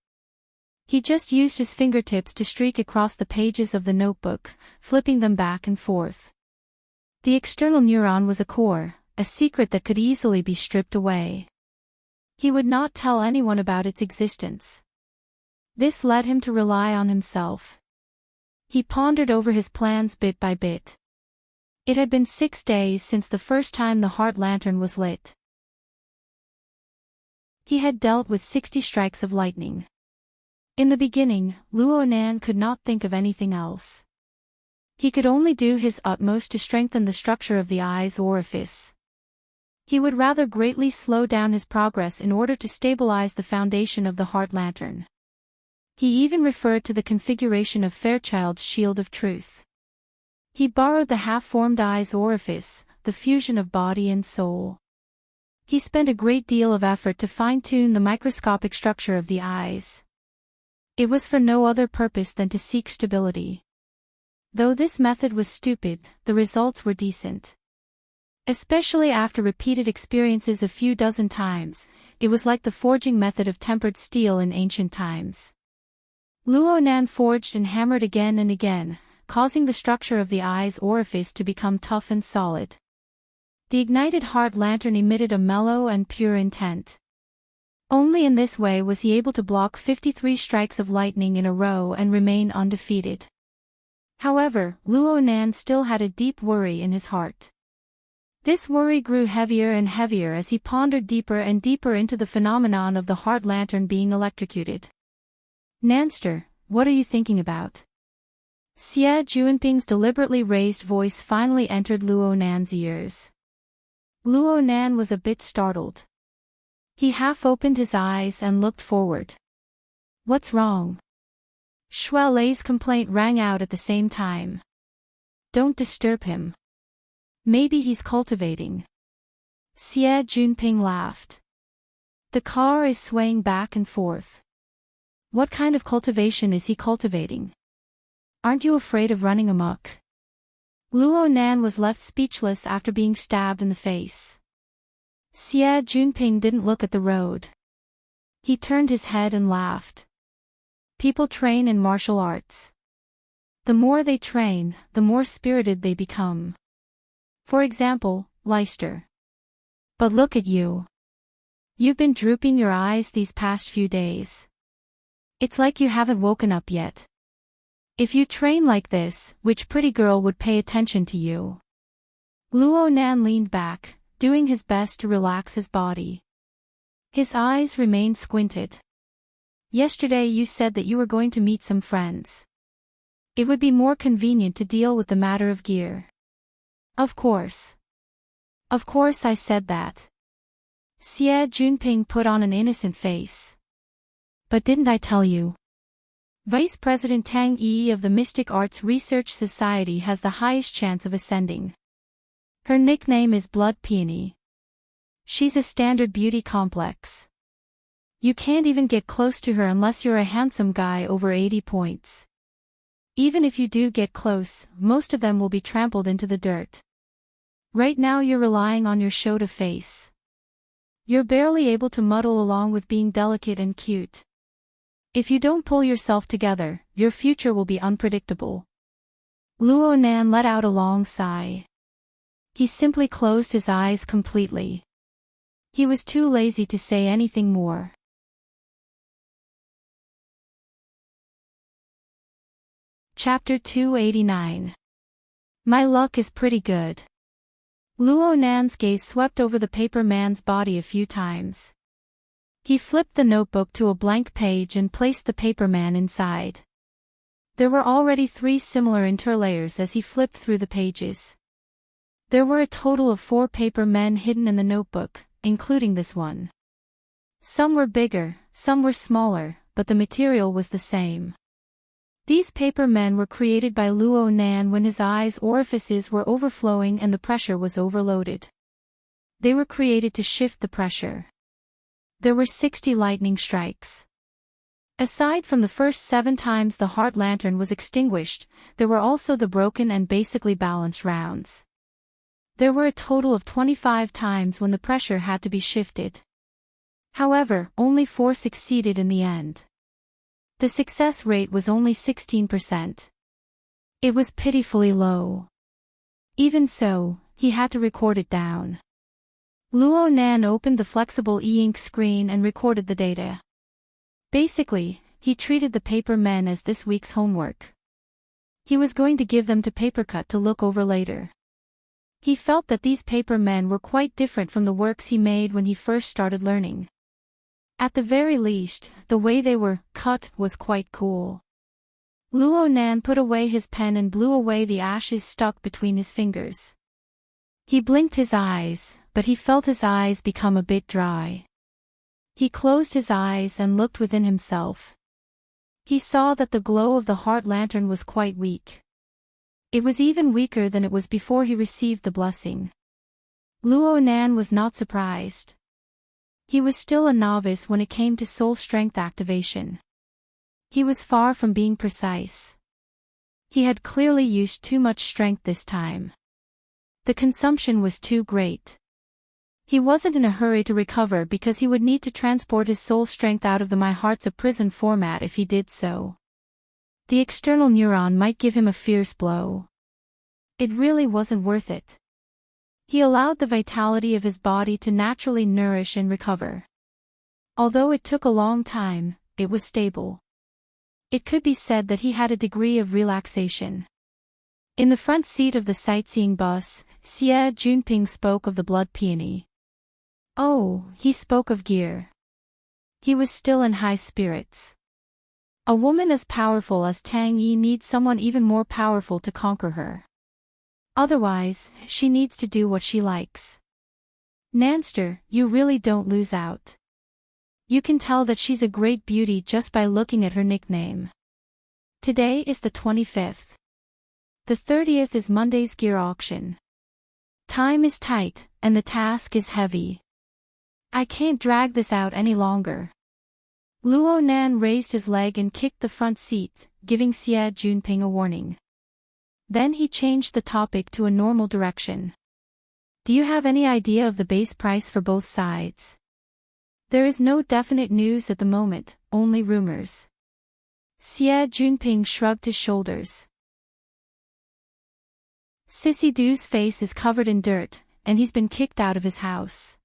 He just used his fingertips to streak across the pages of the notebook, flipping them back and forth. The external neuron was a core, a secret that could easily be stripped away. He would not tell anyone about its existence. This led him to rely on himself. He pondered over his plans bit by bit. It had been 6 days since the first time the heart lantern was lit. He had dealt with 60 strikes of lightning. In the beginning, Luo Nan could not think of anything else. He could only do his utmost to strengthen the structure of the eye's orifice. He would rather greatly slow down his progress in order to stabilize the foundation of the heart lantern. He even referred to the configuration of Fairchild's shield of truth. He borrowed the half-formed eye's orifice, the fusion of body and soul. He spent a great deal of effort to fine-tune the microscopic structure of the eyes. It was for no other purpose than to seek stability. Though this method was stupid, the results were decent. Especially after repeated experiences a few dozen times, it was like the forging method of tempered steel in ancient times. Luo Nan forged and hammered again and again, causing the structure of the eye's orifice to become tough and solid. The ignited heart lantern emitted a mellow and pure intent. Only in this way was he able to block 53 strikes of lightning in a row and remain undefeated. However, Luo Nan still had a deep worry in his heart. This worry grew heavier and heavier as he pondered deeper and deeper into the phenomenon of the heart lantern being electrocuted. "Nanster, what are you thinking about?" Xie Juanping's deliberately raised voice finally entered Luo Nan's ears. Luo Nan was a bit startled. He half opened his eyes and looked forward. "What's wrong?" Shui Lei's complaint rang out at the same time. "Don't disturb him. Maybe he's cultivating." Xie Junping laughed. "The car is swaying back and forth. What kind of cultivation is he cultivating? Aren't you afraid of running amok?" Luo Nan was left speechless after being stabbed in the face. Xie Junping didn't look at the road. He turned his head and laughed. "People train in martial arts. The more they train, the more spirited they become. For example, Leicester. But look at you. You've been drooping your eyes these past few days. It's like you haven't woken up yet. If you train like this, which pretty girl would pay attention to you?" Luo Nan leaned back, doing his best to relax his body. His eyes remained squinted. "Yesterday you said that you were going to meet some friends. It would be more convenient to deal with the matter of gear." Of course I said that." Xie Junping put on an innocent face. "But didn't I tell you? Vice President Tang Yi of the Mystic Arts Research Society has the highest chance of ascending. Her nickname is Blood Peony. She's a standard beauty complex. You can't even get close to her unless you're a handsome guy over 80 points. Even if you do get close, most of them will be trampled into the dirt. Right now you're relying on your show to face. You're barely able to muddle along with being delicate and cute. If you don't pull yourself together, your future will be unpredictable." Luo Nan let out a long sigh. He simply closed his eyes completely. He was too lazy to say anything more. Chapter 289. My luck is pretty good. Luo Nan's gaze swept over the paper man's body a few times. He flipped the notebook to a blank page and placed the paper man inside. There were already 3 similar interlayers as he flipped through the pages. There were a total of 4 paper men hidden in the notebook, including this one. Some were bigger, some were smaller, but the material was the same. These paper men were created by Luo Nan when his eyes' orifices were overflowing and the pressure was overloaded. They were created to shift the pressure. There were 60 lightning strikes. Aside from the first 7 times the heart lantern was extinguished, there were also the broken and basically balanced rounds. There were a total of 25 times when the pressure had to be shifted. However, only 4 succeeded in the end. The success rate was only 16%. It was pitifully low. Even so, he had to record it down. Luo Nan opened the flexible e-ink screen and recorded the data. Basically, he treated the paper men as this week's homework. He was going to give them to Papercut to look over later. He felt that these paper men were quite different from the works he made when he first started learning. At the very least, the way they were cut was quite cool. Luo Nan put away his pen and blew away the ashes stuck between his fingers. He blinked his eyes, but he felt his eyes become a bit dry. He closed his eyes and looked within himself. He saw that the glow of the heart lantern was quite weak. It was even weaker than it was before he received the blessing. Luo Nan was not surprised. He was still a novice when it came to soul strength activation. He was far from being precise. He had clearly used too much strength this time. The consumption was too great. He wasn't in a hurry to recover because he would need to transport his soul strength out of the My Heart's a Prison format if he did so. The external neuron might give him a fierce blow. It really wasn't worth it. He allowed the vitality of his body to naturally nourish and recover. Although it took a long time, it was stable. It could be said that he had a degree of relaxation. In the front seat of the sightseeing bus, Xie Junping spoke of the blood peony. Oh, he spoke of gear. He was still in high spirits. A woman as powerful as Tang Yi needs someone even more powerful to conquer her. Otherwise, she needs to do what she likes. Nanster, you really don't lose out. You can tell that she's a great beauty just by looking at her nickname. Today is the 25th. The 30th is Monday's gear auction. Time is tight, and the task is heavy. I can't drag this out any longer. Luo Nan raised his leg and kicked the front seat, giving Xie Junping a warning. Then he changed the topic to a normal direction. Do you have any idea of the base price for both sides? There is no definite news at the moment, only rumors. Xie Junping shrugged his shoulders. Sissy Du's face is covered in dirt, and he's been kicked out of his house.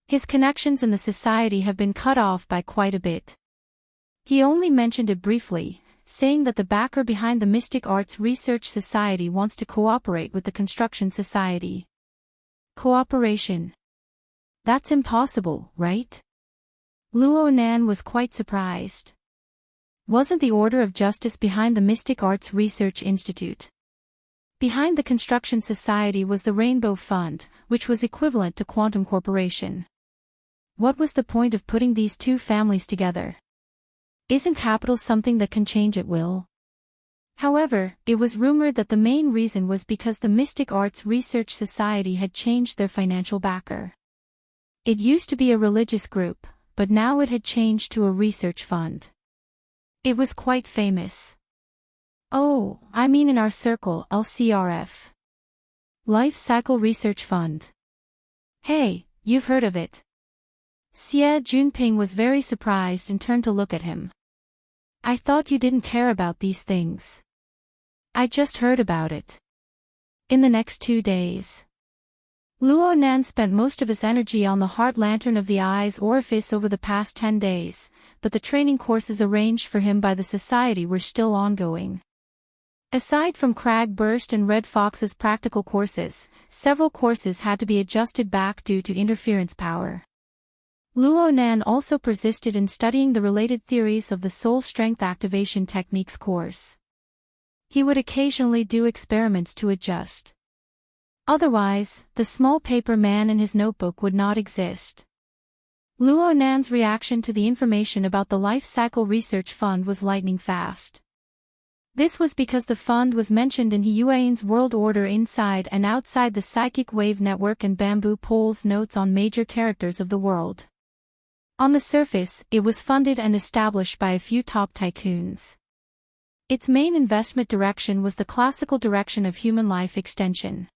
His connections in the society have been cut off by quite a bit. He only mentioned it briefly, saying that the backer behind the Mystic Arts Research Society wants to cooperate with the Construction Society. Cooperation. That's impossible, right? Luo Nan was quite surprised. Wasn't the Order of Justice behind the Mystic Arts Research Institute? Behind the Construction Society was the Rainbow Fund, which was equivalent to Quantum Corporation. What was the point of putting these two families together? Isn't capital something that can change at will? However, it was rumored that the main reason was because the Mystic Arts Research Society had changed their financial backer. It used to be a religious group, but now it had changed to a research fund. It was quite famous. Oh, I mean in our circle, LCRF. Life Cycle Research Fund. Hey, you've heard of it. Xie Junping was very surprised and turned to look at him. I thought you didn't care about these things. I just heard about it. In the next 2 days. Luo Nan spent most of his energy on the heart lantern of the eye's orifice over the past 10 days, but the training courses arranged for him by the society were still ongoing. Aside from Crag Burst and Red Fox's practical courses, several courses had to be adjusted back due to interference power. Luo Nan also persisted in studying the related theories of the soul strength activation techniques course. He would occasionally do experiments to adjust. Otherwise, the small paper man in his notebook would not exist. Luo Nan's reaction to the information about the Life Cycle Research Fund was lightning fast. This was because the fund was mentioned in He Yuan's world order inside and outside the Psychic Wave Network and Bamboo Pole's notes on major characters of the world. On the surface, it was funded and established by a few top tycoons. Its main investment direction was the classical direction of human life extension.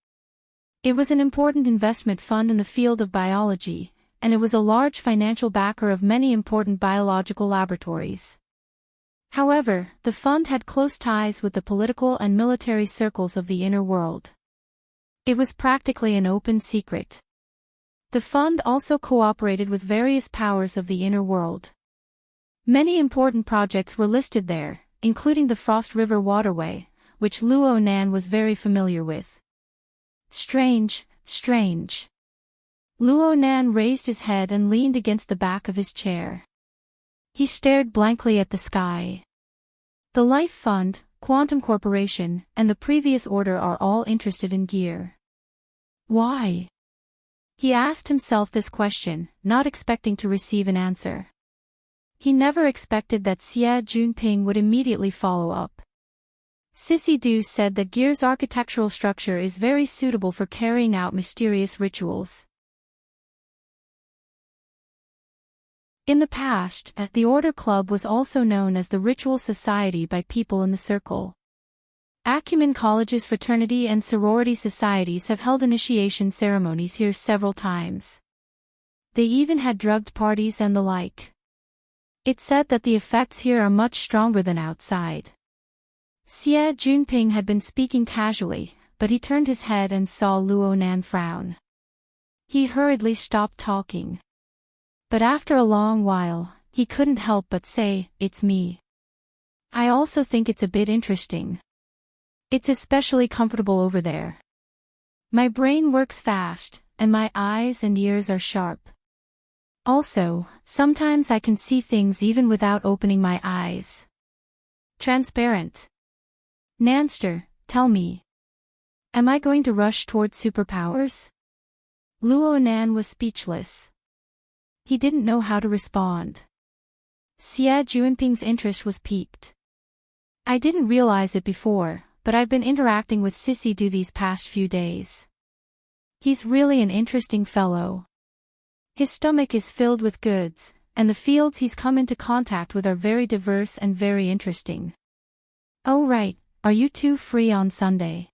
It was an important investment fund in the field of biology, and it was a large financial backer of many important biological laboratories. However, the fund had close ties with the political and military circles of the inner world. It was practically an open secret. The fund also cooperated with various powers of the inner world. Many important projects were listed there, including the Frost River Waterway, which Luo Nan was very familiar with. Strange, strange. Luo Nan raised his head and leaned against the back of his chair. He stared blankly at the sky. The Life Fund, Quantum Corporation, and the previous order are all interested in gear. Why? He asked himself this question, not expecting to receive an answer. He never expected that Xie Junping would immediately follow up. Sissy Du said that gear's architectural structure is very suitable for carrying out mysterious rituals. In the past, the Order Club was also known as the Ritual Society by people in the circle. Acumen College's fraternity and sorority societies have held initiation ceremonies here several times. They even had drugged parties and the like. It's said that the effects here are much stronger than outside. Xie Junping had been speaking casually, but he turned his head and saw Luo Nan frown. He hurriedly stopped talking. But after a long while, he couldn't help but say, "It's me. I also think it's a bit interesting. It's especially comfortable over there. My brain works fast, and my eyes and ears are sharp. Also, sometimes I can see things even without opening my eyes. Transparent. Nanster, tell me. Am I going to rush towards superpowers?" Luo Nan was speechless. He didn't know how to respond. Xie Junping's interest was piqued. "I didn't realize it before, but I've been interacting with Sissy Du these past few days. He's really an interesting fellow. His stomach is filled with goods, and the fields he's come into contact with are very diverse and very interesting. Oh right, are you two free on Sunday?"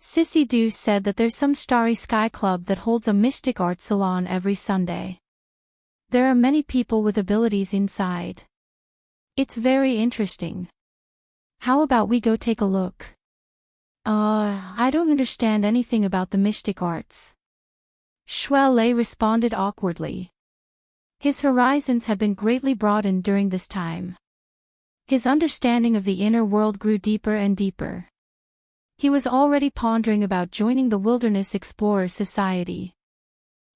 Sissy Du said that there's some starry sky club that holds a mystic art salon every Sunday. There are many people with abilities inside. It's very interesting. How about we go take a look? I don't understand anything about the mystic arts. Shui Lei responded awkwardly. His horizons had been greatly broadened during this time. His understanding of the inner world grew deeper and deeper. He was already pondering about joining the Wilderness Explorers Society.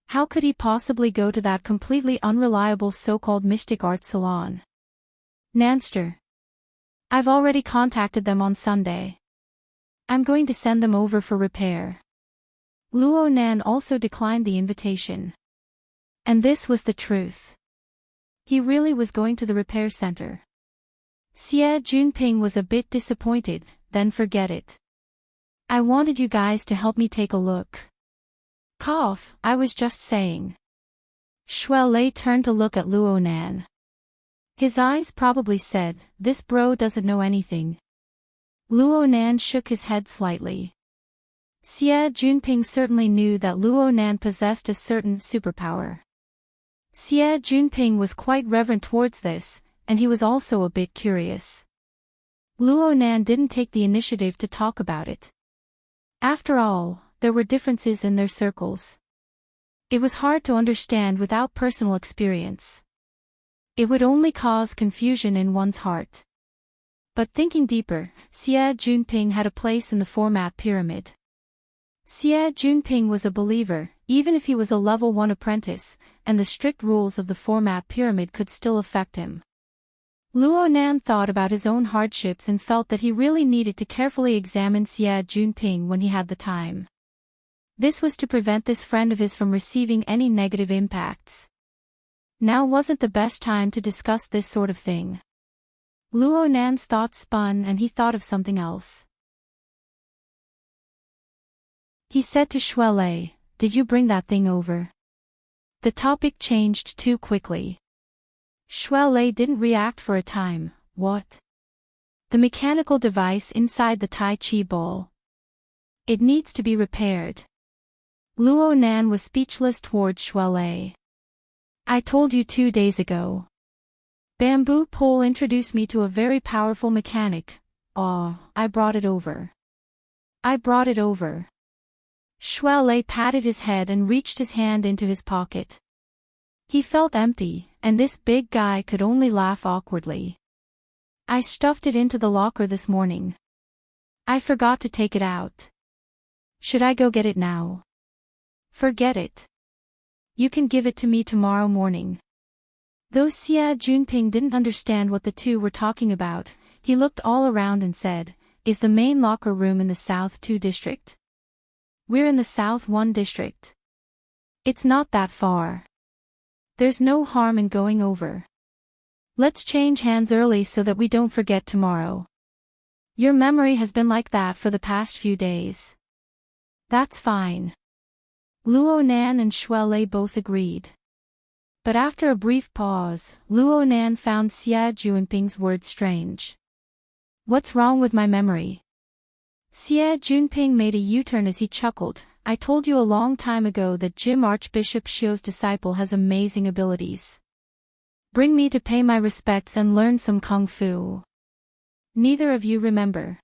How could he possibly go to that completely unreliable so-called mystic art salon? Nanster. I've already contacted them on Sunday. I'm going to send them over for repair. Luo Nan also declined the invitation. And this was the truth. He really was going to the repair center. Xie Junping was a bit disappointed, then forget it. I wanted you guys to help me take a look. Cough, I was just saying. Shui Lei turned to look at Luo Nan. His eyes probably said, "This bro doesn't know anything." Luo Nan shook his head slightly. Xie Junping certainly knew that Luo Nan possessed a certain superpower. Xie Junping was quite reverent towards this, and he was also a bit curious. Luo Nan didn't take the initiative to talk about it. After all, there were differences in their circles. It was hard to understand without personal experience. It would only cause confusion in one's heart. But thinking deeper, Xie Junping had a place in the format pyramid. Xie Junping was a believer, even if he was a level 1 apprentice, and the strict rules of the format pyramid could still affect him. Luo Nan thought about his own hardships and felt that he really needed to carefully examine Xie Junping when he had the time. This was to prevent this friend of his from receiving any negative impacts. Now wasn't the best time to discuss this sort of thing. Luo Nan's thoughts spun and he thought of something else. He said to Shui Lei, "Did you bring that thing over?" The topic changed too quickly. Shui Lei didn't react for a time. What? The mechanical device inside the Tai Chi ball. It needs to be repaired. Luo Nan was speechless towards Shui Lei. I told you 2 days ago. Bamboo pole introduced me to a very powerful mechanic. I brought it over. I brought it over. Shui Lei patted his head and reached his hand into his pocket. He felt empty, and this big guy could only laugh awkwardly. I stuffed it into the locker this morning. I forgot to take it out. Should I go get it now? Forget it. You can give it to me tomorrow morning. Though Xie Junping didn't understand what the two were talking about, he looked all around and said, "Is the main locker room in the South 2 district?" "We're in the South 1 district. It's not that far. There's no harm in going over. Let's change hands early so that we don't forget tomorrow. Your memory has been like that for the past few days." "That's fine." Luo Nan and Shui Lei both agreed. But after a brief pause, Luo Nan found Xie Junping's words strange. "What's wrong with my memory?" Xie Junping made a U-turn as he chuckled. "I told you a long time ago that Jim Archbishop Xiu's disciple has amazing abilities. Bring me to pay my respects and learn some kung fu." Neither of you remember.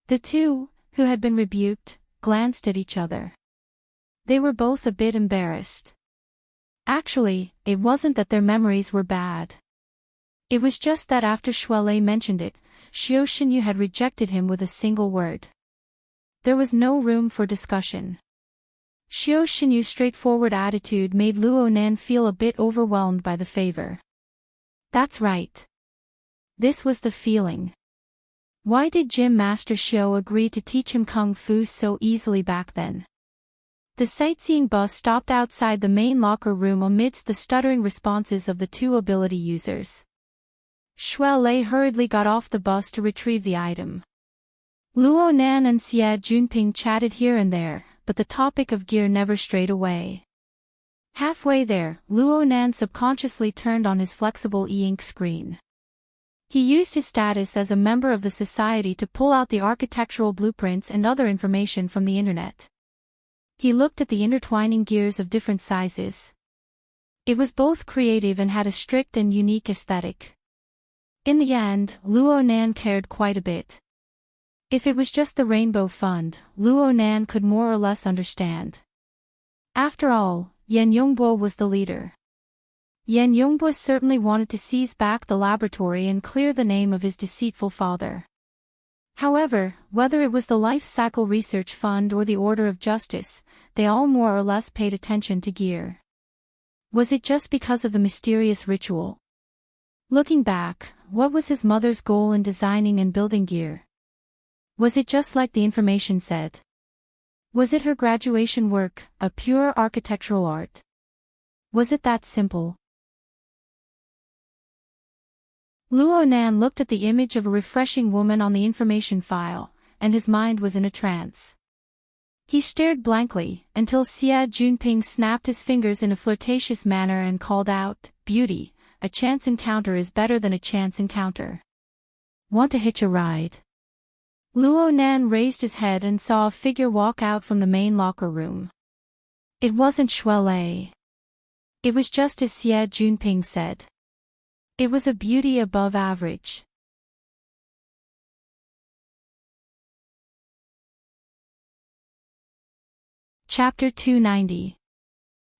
The two, who had been rebuked, glanced at each other. They were both a bit embarrassed. Actually, it wasn't that their memories were bad. It was just that after Shuelei mentioned it, Xiao Xinyu had rejected him with a single word. There was no room for discussion. Xiao Xinyu's straightforward attitude made Luo Nan feel a bit overwhelmed by the favor. That's right. This was the feeling. Why did Gym Master Xiao agree to teach him Kung Fu so easily back then? The sightseeing bus stopped outside the main locker room amidst the stuttering responses of the two ability users. Shuelei hurriedly got off the bus to retrieve the item. Luo Nan and Xie Junping chatted here and there, but the topic of gear never strayed away. Halfway there, Luo Nan subconsciously turned on his flexible e-ink screen. He used his status as a member of the society to pull out the architectural blueprints and other information from the internet. He looked at the intertwining gears of different sizes. It was both creative and had a strict and unique aesthetic. In the end, Luo Nan cared quite a bit. If it was just the Rainbow Fund, Luo Nan could more or less understand. After all, Yan Yongbo was the leader. Yan Yongbo certainly wanted to seize back the laboratory and clear the name of his deceitful father. However, whether it was the Life Cycle Research Fund or the Order of Justice, they all more or less paid attention to gear. Was it just because of the mysterious ritual? Looking back, what was his mother's goal in designing and building gear? Was it just like the information said? Was it her graduation work, a pure architectural art? Was it that simple? Luo Nan looked at the image of a refreshing woman on the information file, and his mind was in a trance. He stared blankly, until Xie Junping snapped his fingers in a flirtatious manner and called out, "Beauty, a chance encounter is better than a chance encounter. Want to hitch a ride?" Luo Nan raised his head and saw a figure walk out from the main locker room. It wasn't Shuelei. It was just as Xie Junping said. It was a beauty above average. Chapter 290.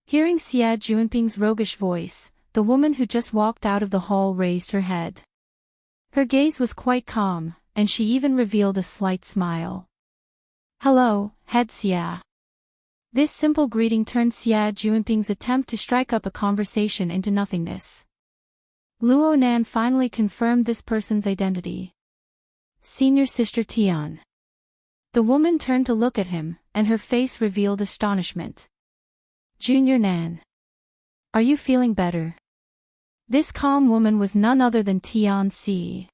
Hearing Xie Junping's roguish voice, the woman who just walked out of the hall raised her head. Her gaze was quite calm, and she even revealed a slight smile. "Hello, Head Xie." This simple greeting turned Xie Junping's attempt to strike up a conversation into nothingness. Luo Nan finally confirmed this person's identity. "Senior Sister Tian." The woman turned to look at him, and her face revealed astonishment. "Junior Nan. Are you feeling better?" This calm woman was none other than Tian Si.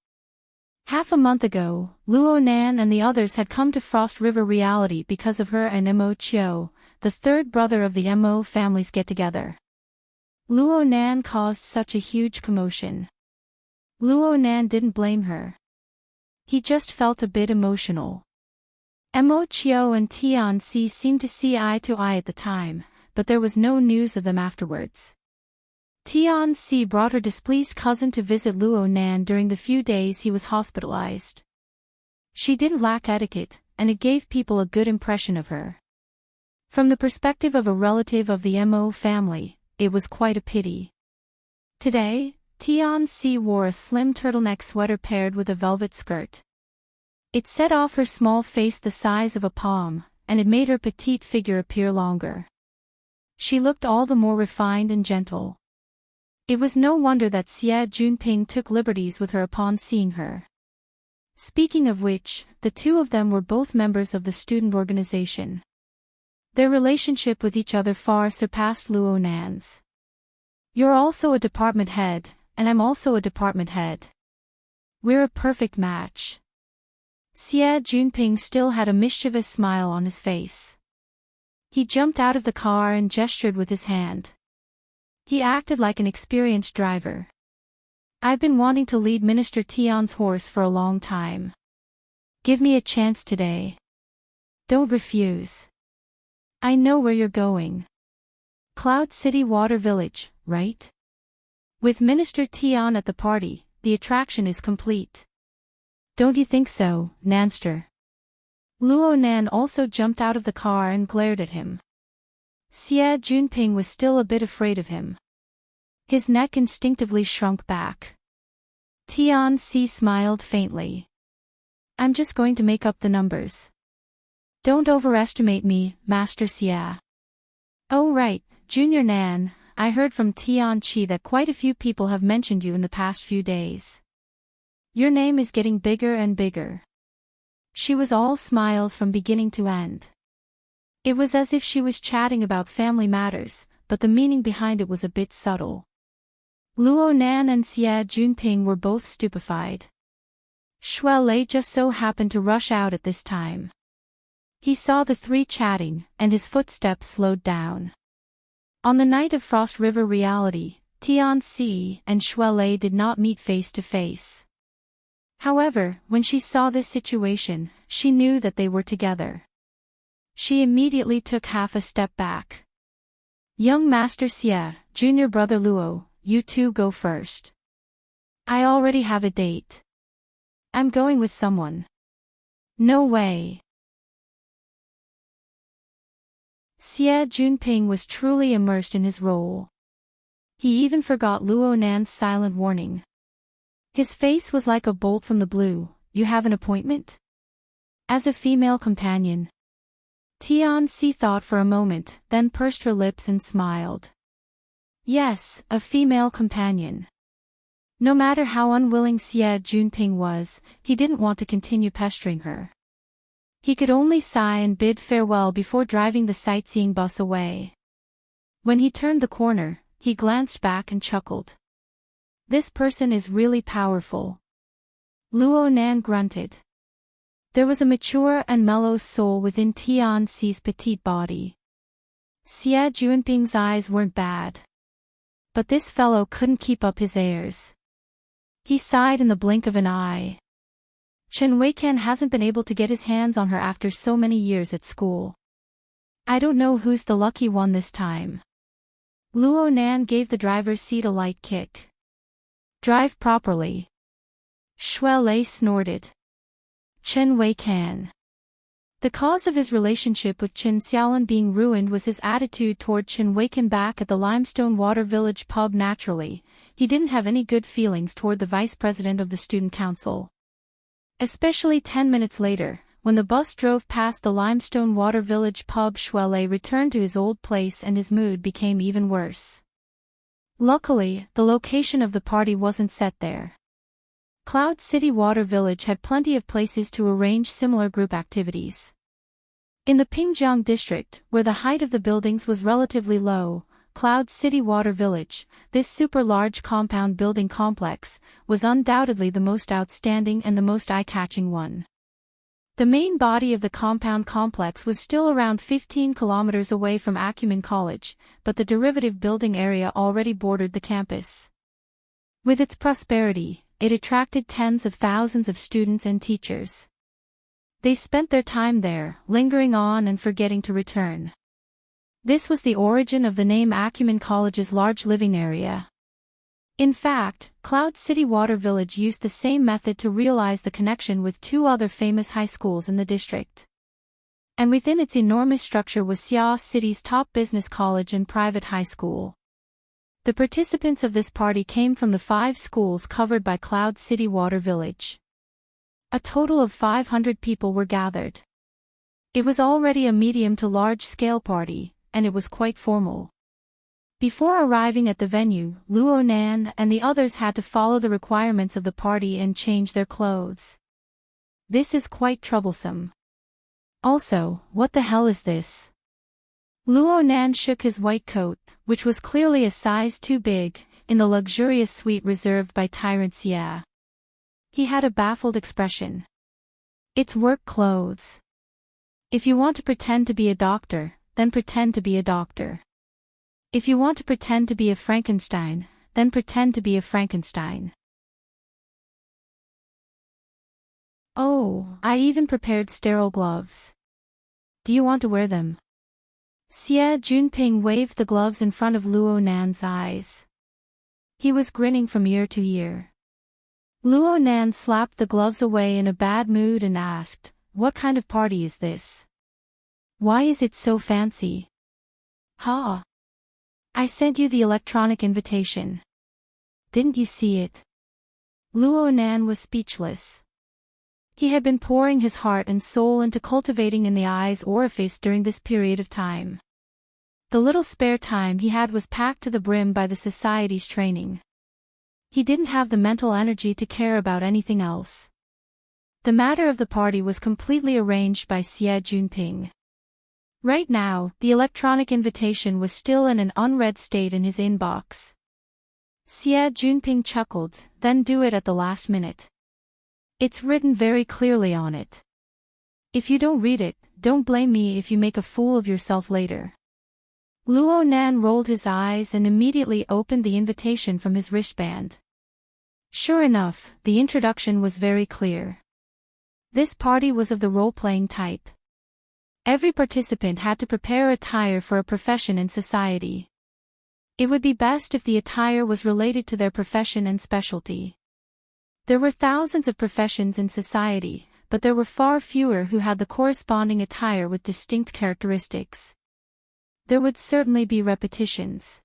Half a month ago, Luo Nan and the others had come to Frost River Reality because of her and Mo Chio, the third brother of the Mo family's get-together. Luo Nan caused such a huge commotion. Luo Nan didn't blame her. He just felt a bit emotional. Mo Chio and Tian Si seemed to see eye to eye at the time, but there was no news of them afterwards. Tian Si brought her displeased cousin to visit Luo Nan during the few days he was hospitalized. She didn't lack etiquette, and it gave people a good impression of her. From the perspective of a relative of the Mo family, it was quite a pity. Today, Tian Si wore a slim turtleneck sweater paired with a velvet skirt. It set off her small face the size of a palm, and it made her petite figure appear longer. She looked all the more refined and gentle. It was no wonder that Xie Junping took liberties with her upon seeing her. Speaking of which, the two of them were both members of the student organization. Their relationship with each other far surpassed Luo Nan's. "You're also a department head, and I'm also a department head. We're a perfect match." Xie Junping still had a mischievous smile on his face. He jumped out of the car and gestured with his hand. He acted like an experienced driver. "I've been wanting to lead Minister Tian's horse for a long time. Give me a chance today. Don't refuse. I know where you're going. Cloud City Water Village, right? With Minister Tian at the party, the attraction is complete." Don't you think so, Nanster? Luo Nan also jumped out of the car and glared at him. Xie Junping was still a bit afraid of him. His neck instinctively shrunk back. Tianxi smiled faintly. I'm just going to make up the numbers. Don't overestimate me, Master Xie. Oh right, Junior Nan, I heard from Tianqi that quite a few people have mentioned you in the past few days. Your name is getting bigger and bigger. She was all smiles from beginning to end. It was as if she was chatting about family matters, but the meaning behind it was a bit subtle. Luo Nan and Xie Junping were both stupefied. Xue Lei just so happened to rush out at this time. He saw the three chatting, and his footsteps slowed down. On the night of Frost River reality, Tianxi and Xue Lei did not meet face to face. However, when she saw this situation, she knew that they were together. She immediately took half a step back. Young Master Xie, Junior Brother Luo, you two go first. I already have a date. I'm going with someone. No way. Xie Junping was truly immersed in his role. He even forgot Luo Nan's silent warning. His face was like a bolt from the blue. You have an appointment? As a female companion. Tianxi thought for a moment, then pursed her lips and smiled. Yes, a female companion. No matter how unwilling Xie Junping was, he didn't want to continue pestering her. He could only sigh and bid farewell before driving the sightseeing bus away. When he turned the corner, he glanced back and chuckled. This person is really powerful. Luo Nan grunted. There was a mature and mellow soul within Tianxi's petite body. Xie Junping's eyes weren't bad. But this fellow couldn't keep up his airs. He sighed in the blink of an eye. Chen Weikan hasn't been able to get his hands on her after so many years at school. I don't know who's the lucky one this time. Luo Nan gave the driver's seat a light kick. Drive properly. Xue Lei snorted. Chen Weikan. The cause of his relationship with Chen Xiaolin being ruined was his attitude toward Chen Weikan back at the Limestone Water Village pub. Naturally, he didn't have any good feelings toward the vice president of the student council. Especially 10 minutes later, when the bus drove past the Limestone Water Village pub, Xue Lei returned to his old place and his mood became even worse. Luckily, the location of the party wasn't set there. Cloud City Water Village had plenty of places to arrange similar group activities. In the Pingjiang district, where the height of the buildings was relatively low, Cloud City Water Village, this super large compound building complex, was undoubtedly the most outstanding and the most eye-catching one. The main body of the compound complex was still around 15 kilometers away from Acumen College, but the derivative building area already bordered the campus. With its prosperity, it attracted tens of thousands of students and teachers. They spent their time there, lingering on and forgetting to return. This was the origin of the name Acumen College's large living area. In fact, Cloud City Water Village used the same method to realize the connection with two other famous high schools in the district. And within its enormous structure was Xia City's top business college and private high school. The participants of this party came from the 5 schools covered by Cloud City Water Village. A total of 500 people were gathered. It was already a medium to large-scale party, and it was quite formal. Before arriving at the venue, Luo Nan and the others had to follow the requirements of the party and change their clothes. This is quite troublesome. Also, what the hell is this? Luo Nan shook his white coat, which was clearly a size too big, in the luxurious suite reserved by Tyrant Xie. He had a baffled expression. It's work clothes. If you want to pretend to be a doctor, then pretend to be a doctor. If you want to pretend to be a Frankenstein, then pretend to be a Frankenstein. Oh, I even prepared sterile gloves. Do you want to wear them? Xie Junping waved the gloves in front of Luo Nan's eyes. He was grinning from ear to ear. Luo Nan slapped the gloves away in a bad mood and asked, "What kind of party is this? Why is it so fancy?" "Ha! I sent you the electronic invitation. Didn't you see it?" Luo Nan was speechless. He had been pouring his heart and soul into cultivating in the eye's orifice during this period of time. The little spare time he had was packed to the brim by the society's training. He didn't have the mental energy to care about anything else. The matter of the party was completely arranged by Xie Junping. Right now, the electronic invitation was still in an unread state in his inbox. Xie Junping chuckled, "Then do it at the last minute. It's written very clearly on it. If you don't read it, don't blame me if you make a fool of yourself later." Luo Nan rolled his eyes and immediately opened the invitation from his wristband. Sure enough, the introduction was very clear. This party was of the role-playing type. Every participant had to prepare attire for a profession in society. It would be best if the attire was related to their profession and specialty. There were thousands of professions in society, but there were far fewer who had the corresponding attire with distinct characteristics. There would certainly be repetitions.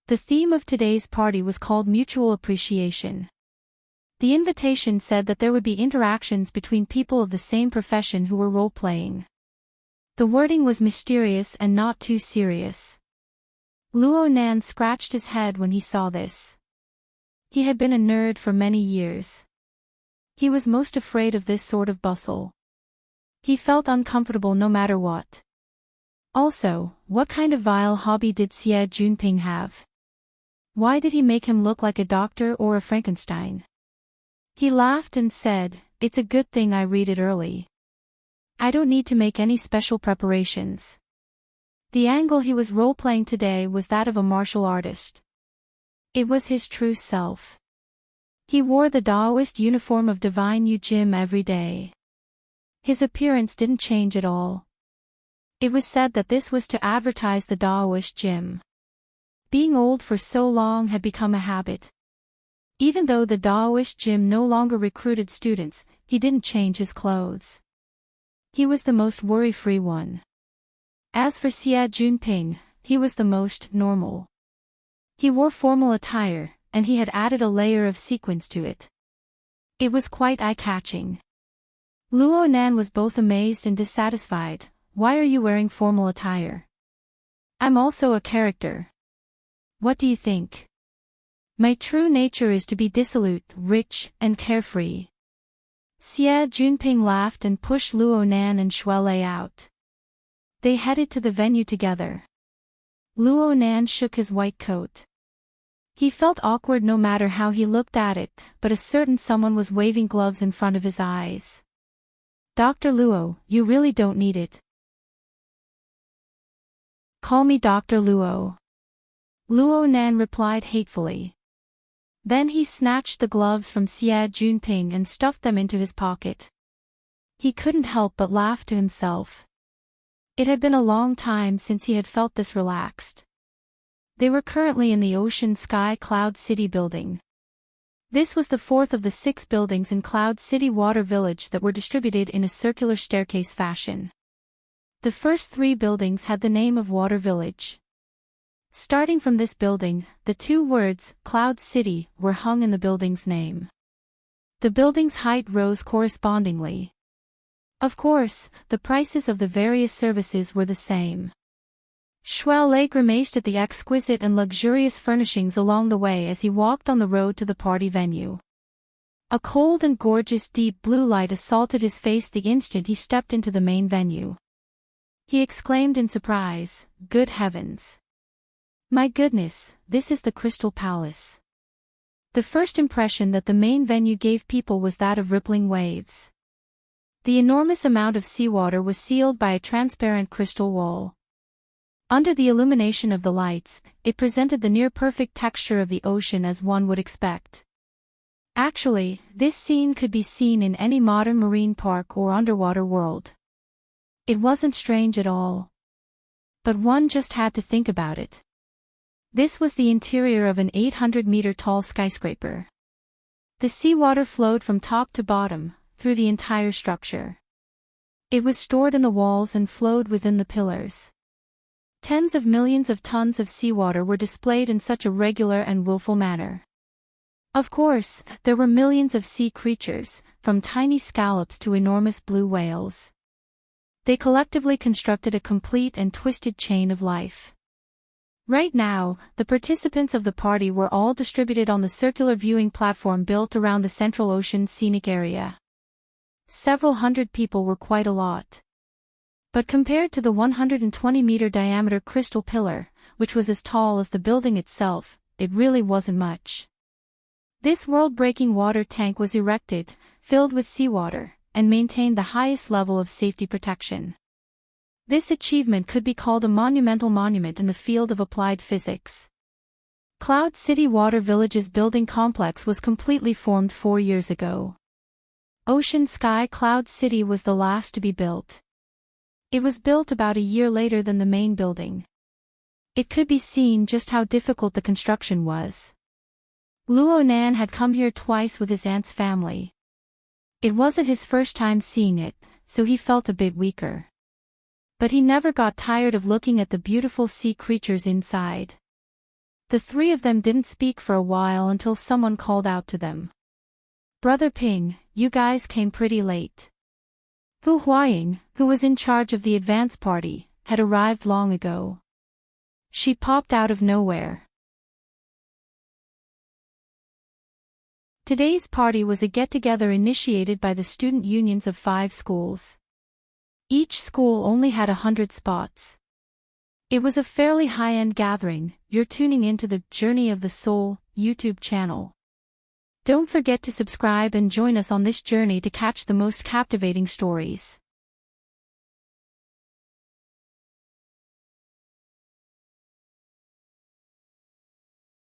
The theme of today's party was called mutual appreciation. The invitation said that there would be interactions between people of the same profession who were role-playing. The wording was mysterious and not too serious. Luo Nan scratched his head when he saw this. He had been a nerd for many years. He was most afraid of this sort of bustle. He felt uncomfortable no matter what. Also, what kind of vile hobby did Xie Junping have? Why did he make him look like a doctor or a Frankenstein? He laughed and said, "It's a good thing I read it early. I don't need to make any special preparations." The angle he was role-playing today was that of a martial artist. It was his true self. He wore the Taoist uniform of Divine Yu Gym every day. His appearance didn't change at all. It was said that this was to advertise the Taoist gym. Being old for so long had become a habit. Even though the Taoist gym no longer recruited students, he didn't change his clothes. He was the most worry-free one. As for Xie Junping, he was the most normal. He wore formal attire, and he had added a layer of sequins to it. It was quite eye-catching. Luo Nan was both amazed and dissatisfied. "Why are you wearing formal attire? I'm also a character. What do you think? My true nature is to be dissolute, rich, and carefree." Xie Junping laughed and pushed Luo Nan and Shuai Lei out. They headed to the venue together. Luo Nan shook his white coat. He felt awkward no matter how he looked at it, but a certain someone was waving gloves in front of his eyes. "Dr. Luo, you really don't need it. Call me Dr. Luo." Luo Nan replied hatefully. Then he snatched the gloves from Xie Junping and stuffed them into his pocket. He couldn't help but laugh to himself. It had been a long time since he had felt this relaxed. They were currently in the Ocean Sky Cloud City building. This was the fourth of the 6 buildings in Cloud City Water Village that were distributed in a circular staircase fashion. The first 3 buildings had the name of Water Village. Starting from this building, the 2 words, Cloud City, were hung in the building's name. The building's height rose correspondingly. Of course, the prices of the various services were the same. Shuai Lei grimaced at the exquisite and luxurious furnishings along the way as he walked on the road to the party venue. A cold and gorgeous deep blue light assaulted his face the instant he stepped into the main venue. He exclaimed in surprise, "Good heavens! My goodness, this is the Crystal Palace." The first impression that the main venue gave people was that of rippling waves. The enormous amount of seawater was sealed by a transparent crystal wall. Under the illumination of the lights, it presented the near-perfect texture of the ocean as one would expect. Actually, this scene could be seen in any modern marine park or underwater world. It wasn't strange at all. But one just had to think about it. This was the interior of an 800-meter tall skyscraper. The seawater flowed from top to bottom, through the entire structure. It was stored in the walls and flowed within the pillars. Tens of millions of tons of seawater were displayed in such a regular and willful manner. Of course, there were millions of sea creatures, from tiny scallops to enormous blue whales. They collectively constructed a complete and twisted chain of life. Right now, the participants of the party were all distributed on the circular viewing platform built around the Central Ocean scenic area. Several hundred people were quite a lot. But compared to the 120-meter diameter crystal pillar, which was as tall as the building itself, it really wasn't much. This world-breaking water tank was erected, filled with seawater, and maintained the highest level of safety protection. This achievement could be called a monumental monument in the field of applied physics. Cloud City Water Village's building complex was completely formed 4 years ago. Ocean Sky Cloud City was the last to be built. It was built about a year later than the main building. It could be seen just how difficult the construction was. Luo Nan had come here twice with his aunt's family. It wasn't his first time seeing it, so he felt a bit weaker. But he never got tired of looking at the beautiful sea creatures inside. The three of them didn't speak for a while until someone called out to them. "Brother Ping, you guys came pretty late." Hu Huaying, who was in charge of the advance party, had arrived long ago. She popped out of nowhere. Today's party was a get-together initiated by the student unions of 5 schools. Each school only had 100 spots. It was a fairly high-end gathering. You're tuning into the Journey of the Soul YouTube channel. Don't forget to subscribe and join us on this journey to catch the most captivating stories.